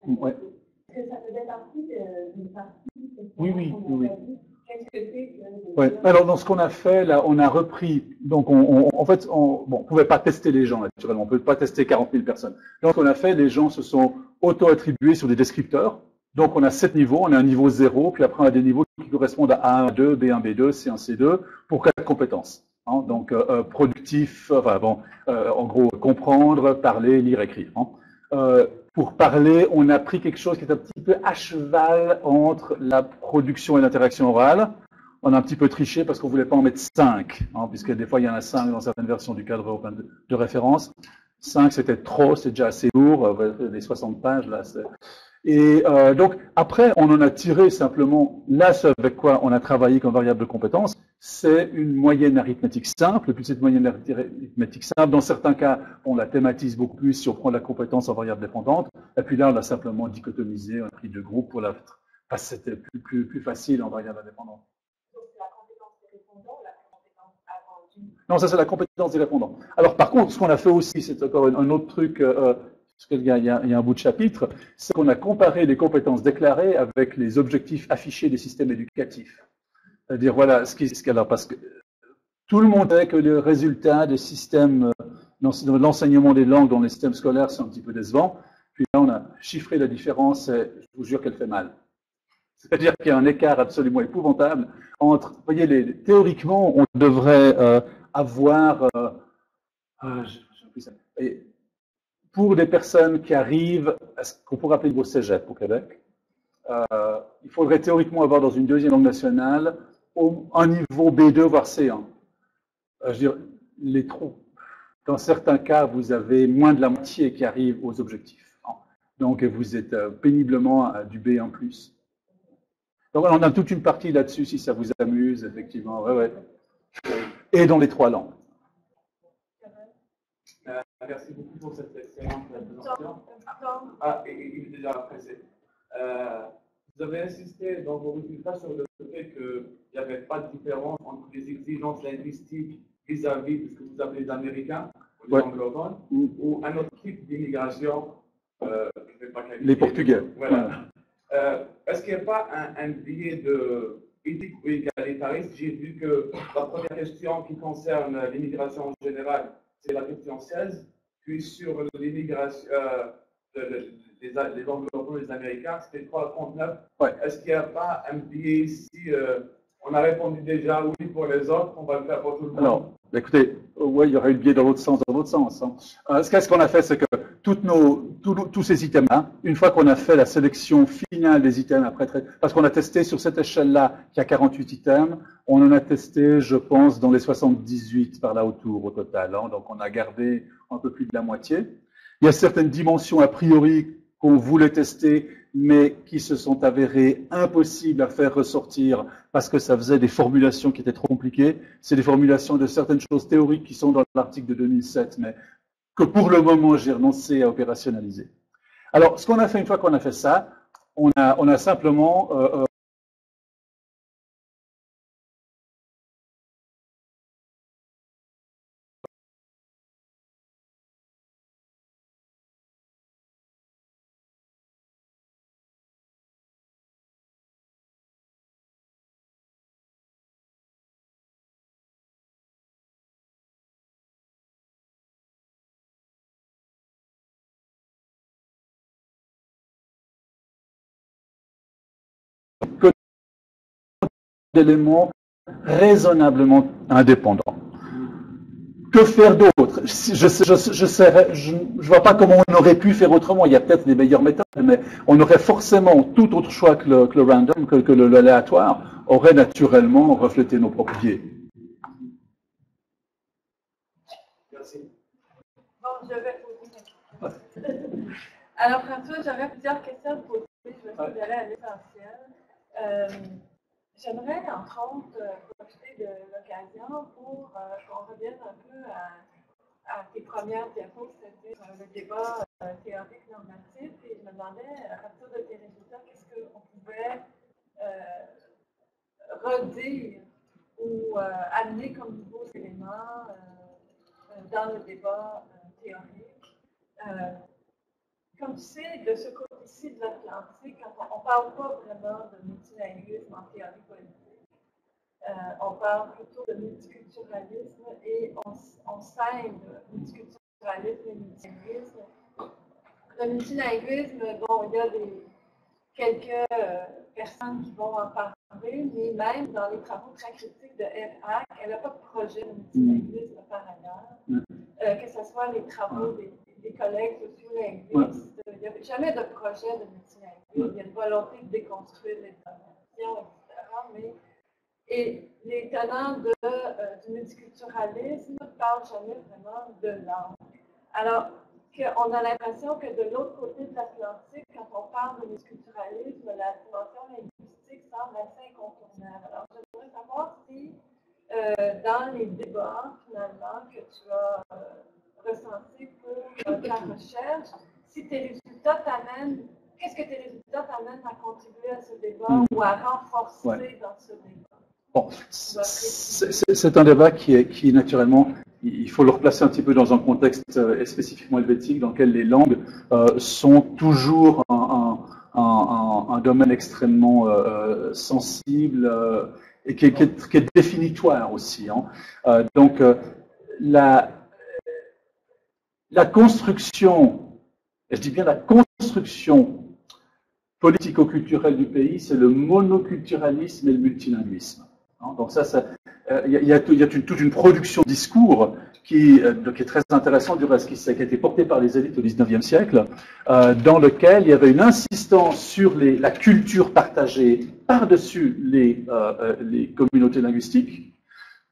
Ouais. Est-ce que ça peut être partie d'une partie? Oui. Qu'est-ce que c'est que... Ouais. Alors, dans ce qu'on a fait, là, on a repris. Donc, en fait, on ne pouvait pas tester les gens, naturellement. On ne peut pas tester 40 000 personnes. Donc, ce qu'on a fait, les gens se sont auto-attribués sur des descripteurs. Donc, on a 7 niveaux. On a un niveau 0, puis après, on a des niveaux qui correspondent à A1, B2, B1, B2, C1, C2, pour 4 compétences. Hein. Donc, productif, en gros, comprendre, parler, lire, écrire. Hein. Pour parler, on a pris quelque chose qui est un petit peu à cheval entre la production et l'interaction orale. On a un petit peu triché parce qu'on ne voulait pas en mettre 5, hein, puisque des fois il y en a 5 dans certaines versions du cadre européen de référence. 5 c'était trop, c'est déjà assez lourd, les 60 pages là. Et donc après on en a tiré simplement, là ce avec quoi on a travaillé comme variable de compétence, c'est une moyenne arithmétique simple. Et puis cette moyenne arithmétique simple, dans certains cas, on la thématise beaucoup plus si on prend la compétence en variable dépendante. Et puis là on a simplement dichotomisé un prix de groupe pour la mettre. C'était plus facile en variable indépendante. Non, ça c'est la compétence des répondants. Alors par contre, ce qu'on a fait aussi, c'est encore un autre truc, parce qu'il y a un bout de chapitre, c'est qu'on a comparé les compétences déclarées avec les objectifs affichés des systèmes éducatifs. C'est-à-dire, voilà, alors, parce que tout le monde sait que le résultat des systèmes, dans l'enseignement des langues dans les systèmes scolaires, c'est un petit peu décevant. Puis là, on a chiffré la différence et je vous jure qu'elle fait mal. C'est-à-dire qu'il y a un écart absolument épouvantable entre, vous voyez, théoriquement, on devrait avoir, pour des personnes qui arrivent à ce qu'on pourrait appeler le niveau cégep au Québec, il faudrait théoriquement avoir dans une deuxième langue nationale un niveau B2 voire C1. Je veux dire, les trous. Dans certains cas, vous avez moins de la moitié qui arrive aux objectifs. Donc, vous êtes péniblement à du B1+. Donc, on a toute une partie là-dessus, si ça vous amuse, effectivement. Ouais. Et dans les 3 langues. Merci beaucoup pour cette excellente présentation. Il est déjà pressé. Vous avez insisté dans vos résultats sur le fait qu'il n'y avait pas de différence entre les exigences linguistiques vis-à-vis de ce que vous appelez les Américains, ou les anglophones, ou un autre type d'immigration, je ne vais pas qualifier. Les Portugais. Voilà. Est-ce qu'il n'y a pas un biais de éthique ou égalitariste? J'ai vu que la première question qui concerne l'immigration en général, c'est la question 16, puis sur l'immigration, les anglophones, les Américains, c'était 3,39. Ouais. Est-ce qu'il n'y a pas un biais ici? On a répondu déjà oui pour les autres, on va le faire pour tout le monde. Alors, écoutez, oui, il y aurait eu le biais dans l'autre sens, Hein. Ce qu'on a fait, c'est que tous ces items-là, une fois qu'on a fait la sélection finale des items après, parce qu'on a testé sur cette échelle-là, qui a 48 items, on en a testé, je pense, dans les 78 par là autour au total. Hein. Donc, on a gardé un peu plus de la moitié. Il y a certaines dimensions a priori qu'on voulait tester, mais qui se sont avérées impossibles à faire ressortir parce que ça faisait des formulations qui étaient trop compliquées. C'est des formulations de certaines choses théoriques qui sont dans l'article de 2007, mais que pour le moment j'ai renoncé à opérationnaliser. Alors, ce qu'on a fait une fois qu'on a fait ça, on a simplement d'éléments raisonnablement indépendants. Que faire d'autre? Je vois pas comment on aurait pu faire autrement. Il y a peut-être des meilleures méthodes, mais on aurait forcément tout autre choix que le random, que l'aléatoire, aurait naturellement reflété nos propres biais. Merci. Bon, je vais poser une question. Alors, François, j'aurais plusieurs questions à poser. Je vais essayer d'aller à l'essentiel. J'aimerais, entre autres, profiter de l'occasion pour qu'on revienne un peu à tes premières diapos, c'était le débat théorique normatif, et je me demandais, à partir de tes résultats, qu'est-ce qu'on pouvait redire ou amener comme nouveaux éléments dans le débat théorique. Comme tu sais, de ce côté-ci de l'Atlantique, on ne parle pas vraiment de multilinguisme en théorie politique. On parle plutôt de multiculturalisme et on scinde multiculturalisme et multilinguisme. Le multilinguisme, bon, il y a quelques personnes qui vont en parler, mais même dans les travaux très critiques de FHAC, elle n'a pas de projet de multilinguisme par ailleurs. Que ce soit les travaux des collègues sociolinguistes, il n'y a jamais de projet de multilinguisme. Il y a une volonté de déconstruire les dominations, etc. Et les tenants du multiculturalisme ne parlent jamais vraiment de langue. Alors, on a l'impression que de l'autre côté de l'Atlantique, quand on parle de multiculturalisme, la dimension linguistique semble assez incontournable. Alors, je voudrais savoir si, dans les débats, finalement, que tu as ressentis pour ta recherche, si tes résultats t'amènent, qu'est-ce que tes résultats t'amènent à contribuer à ce débat ou à renforcer dans ce débat? Bon, c'est un débat qui naturellement, il faut le replacer un petit peu dans un contexte spécifiquement helvétique dans lequel les langues sont toujours un domaine extrêmement sensible et qui est définitoire aussi. Hein. Donc, la construction, et je dis bien la construction politico-culturelle du pays, c'est le monoculturalisme et le multilinguisme. Donc ça, il y a toute une production de discours qui est très intéressante, du reste, qui a été portée par les élites au XIXe siècle, dans lequel il y avait une insistance sur la culture partagée par-dessus les communautés linguistiques,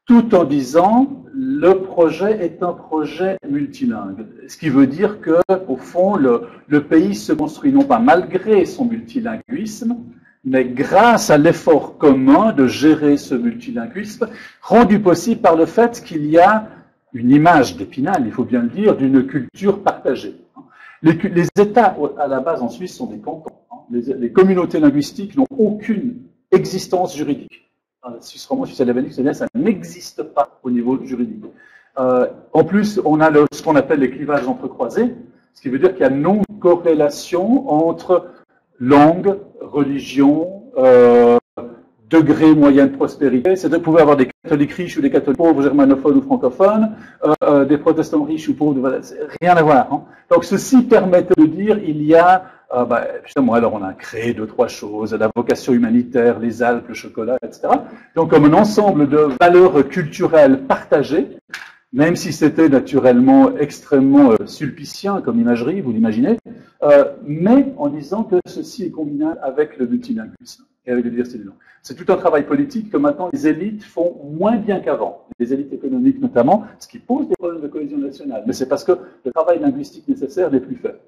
tout en disant le projet est un projet multilingue. Ce qui veut dire que, au fond, le pays se construit non pas malgré son multilinguisme, mais grâce à l'effort commun de gérer ce multilinguisme, rendu possible par le fait qu'il y a une image d'Épinal, il faut bien le dire, d'une culture partagée. Les États, à la base en Suisse, sont des cantons. Les communautés linguistiques n'ont aucune existence juridique. La Suisse romande, Suisse alémanique, ça n'existe pas au niveau juridique. En plus, on a ce qu'on appelle les clivages entrecroisés, ce qui veut dire qu'il y a non-corrélation entre langue, religion, degré moyen de prospérité. C'est-à-dire que vous pouvez avoir des catholiques riches ou des catholiques pauvres, germanophones ou francophones, des protestants riches ou pauvres, voilà, rien à voir. Hein. Donc ceci permet de dire il y a, justement, alors on a créé 2-3 choses, la vocation humanitaire, les Alpes, le chocolat, etc. Donc comme un ensemble de valeurs culturelles partagées, même si c'était naturellement extrêmement sulpicien comme imagerie, vous l'imaginez, mais en disant que ceci est combinable avec le multilinguisme et avec la diversité des langues. C'est tout un travail politique que maintenant les élites font moins bien qu'avant, les élites économiques notamment, ce qui pose des problèmes de cohésion nationale. Mais c'est parce que le travail linguistique nécessaire n'est plus fait,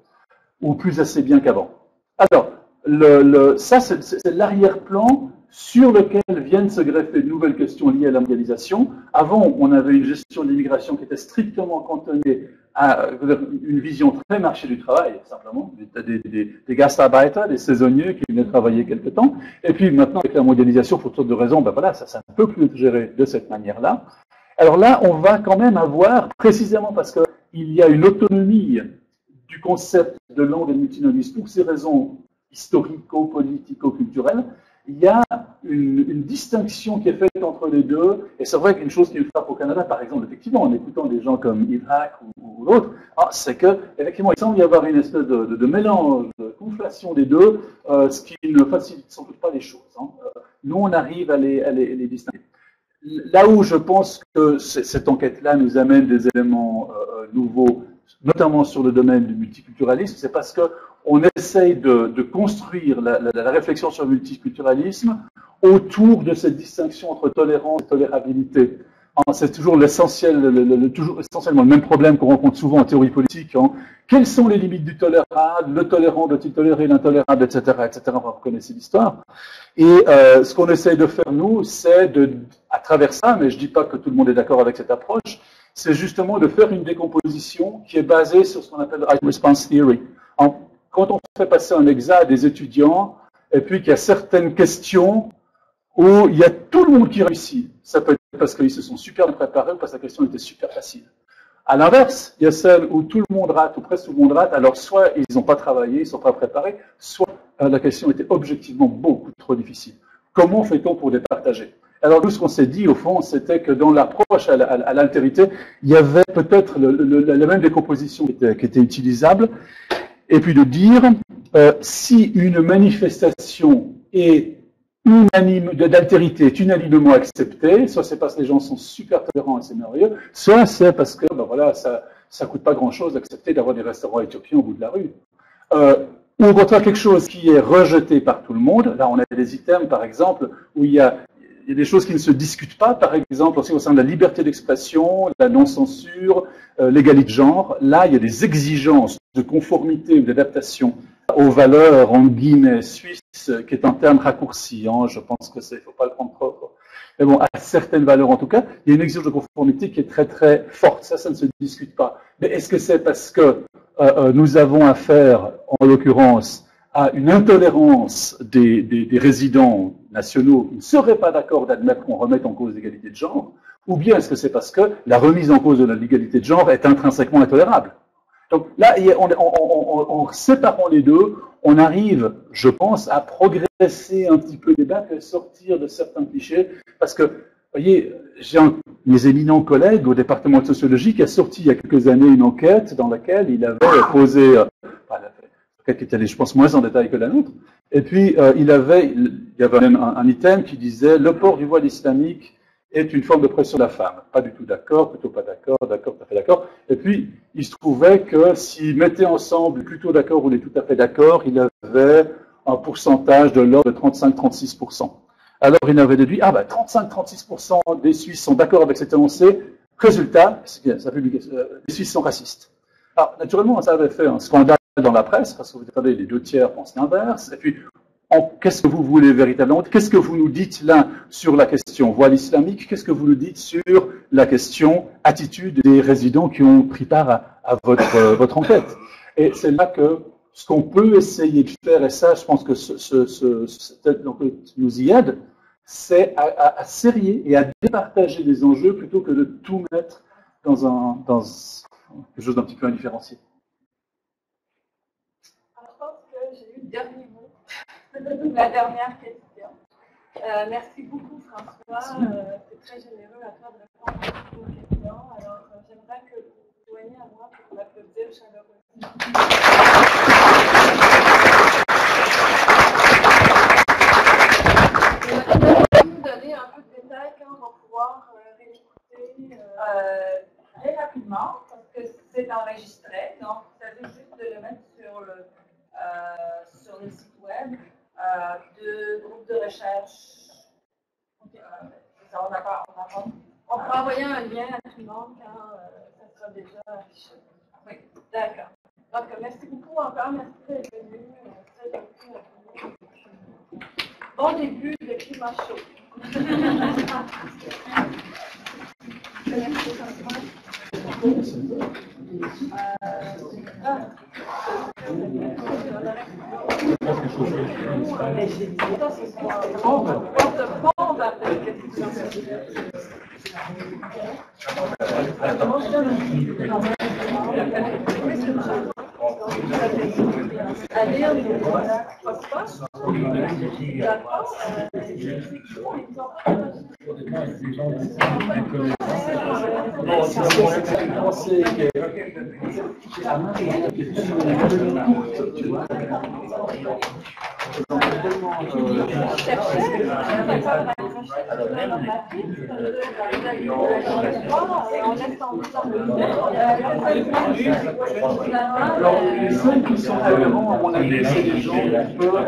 ou plus assez bien qu'avant. Alors, ça c'est l'arrière-plan sur lequel viennent se greffer de nouvelles questions liées à la mondialisation. Avant, on avait une gestion de l'immigration qui était strictement cantonnée a une vision très marché du travail, simplement. Tu as des gastarbeiter, des saisonniers qui venaient travailler quelque temps. Et puis maintenant, avec la mondialisation, pour toutes sortes de raisons, ben voilà, ça ne peut plus être géré de cette manière-là. Alors là, on va quand même avoir, précisément parce qu'il y a une autonomie du concept de langue et de multilinguisme, pour ces raisons historico-politico-culturelles, il y a une distinction qui est faite entre les deux, et c'est vrai qu'une chose qui me frappe au Canada, par exemple, effectivement, en écoutant des gens comme Yves Hack ou l'autre, c'est que, effectivement, il semble y avoir une espèce de mélange, de conflation des deux, ce qui ne facilite sans doute pas les choses. Nous, on arrive à les distinguer. Là où je pense que cette enquête-là nous amène des éléments nouveaux, notamment sur le domaine du multiculturalisme, c'est parce qu'on essaye de construire la réflexion sur le multiculturalisme autour de cette distinction entre tolérance et tolérabilité. C'est toujours essentiellement le même problème qu'on rencontre souvent en théorie politique. Quelles sont les limites du tolérable? Le tolérant doit-il tolérer l'intolérable, etc., etc. Vous connaissez l'histoire. Et ce qu'on essaye de faire, nous, c'est à travers ça, mais je ne dis pas que tout le monde est d'accord avec cette approche, c'est justement de faire une décomposition qui est basée sur ce qu'on appelle Right Response Theory. Quand on fait passer un examen à des étudiants, et puis qu'il y a certaines questions où il y a tout le monde qui réussit, ça peut être parce qu'ils se sont super bien préparés ou parce que la question était super facile. À l'inverse, il y a celles où tout le monde rate, ou presque tout le monde rate, alors soit ils n'ont pas travaillé, ils ne sont pas préparés, soit la question était objectivement beaucoup trop difficile. Comment fait-on pour les partager? Alors nous, ce qu'on s'est dit, au fond, c'était que dans l'approche à l'altérité, il y avait peut-être la même décomposition qui était utilisable, et puis de dire, si une manifestation d'altérité est unanimement acceptée, soit c'est parce que les gens sont super tolérants et c'est merveilleux, soit c'est parce que voilà, ça coûte pas grand-chose d'accepter d'avoir des restaurants éthiopiens au bout de la rue. Ou au contraire, quelque chose qui est rejeté par tout le monde. Là, on a des items, par exemple, où il y a des choses qui ne se discutent pas, par exemple, en ce qui concerne la liberté d'expression, la non-censure, l'égalité de genre. Là, il y a des exigences de conformité ou d'adaptation aux valeurs, en guillemets, suisses, qui est un terme raccourci. Je pense que il ne faut pas le prendre trop. Mais bon, à certaines valeurs, en tout cas, il y a une exigence de conformité qui est très, très forte. Ça ne se discute pas. Mais est-ce que c'est parce que nous avons affaire, en l'occurrence, à une intolérance des résidents nationaux qui ne seraient pas d'accord d'admettre qu'on remette en cause l'égalité de genre, ou bien est-ce que c'est parce que la remise en cause de l'égalité de genre est intrinsèquement intolérable? Donc là, en séparant les deux, on arrive, je pense, à progresser un petit peu le débat, à sortir de certains clichés, parce que, vous voyez, j'ai un de mes éminents collègues au département de sociologie qui a sorti il y a quelques années une enquête dans laquelle il avait posé, qui était allé, je pense, moins en détail que la nôtre, et puis il y avait un item qui disait « Le port du voile islamique est une forme de pression de la femme ». Pas du tout d'accord, plutôt pas d'accord, d'accord, tout à fait d'accord. Et puis, il se trouvait que s'ils mettaient ensemble plutôt d'accord ou les tout à fait d'accord, il avait un pourcentage de l'ordre de 35-36%. Alors, il avait déduit, 35-36% des Suisses sont d'accord avec cet énoncé. Résultat, les Suisses sont racistes. Alors, naturellement, ça avait fait un scandale dans la presse, parce que vous savez, les 2/3 pensent l'inverse. Et puis, qu'est-ce que vous voulez véritablement? Qu'est-ce que vous nous dites là sur la question voile islamique? Qu'est-ce que vous nous dites sur la question attitude des résidents qui ont pris part à votre enquête? Et c'est là que ce qu'on peut essayer de faire, et ça, je pense que donc, nous y aide, c'est à serrer et à départager les enjeux plutôt que de tout mettre dans quelque chose d'un petit peu indifférencié. Alors, je pense que j'ai eu le dernier mot, la dernière question. Merci beaucoup, François. C'est très généreux à toi de répondre à toutes nos questions. Alors, j'aimerais que vous vous joigniez à moi pour l'applaudir chaleureusement. Vous donner un peu de détails quand on va pouvoir réécouter très rapidement, parce que c'est enregistré, donc vous avez juste de le mettre sur le site web de groupe de recherche. Okay. On peut envoyer un lien à tout le monde quand ça sera déjà affiché. Oui, d'accord. Donc, merci beaucoup encore, merci d'être venu. Bon début de climat chaud. Merci, François. À lire des Alors, les seuls qui sont vraiment, à mon avis, c'est des gens qui peuvent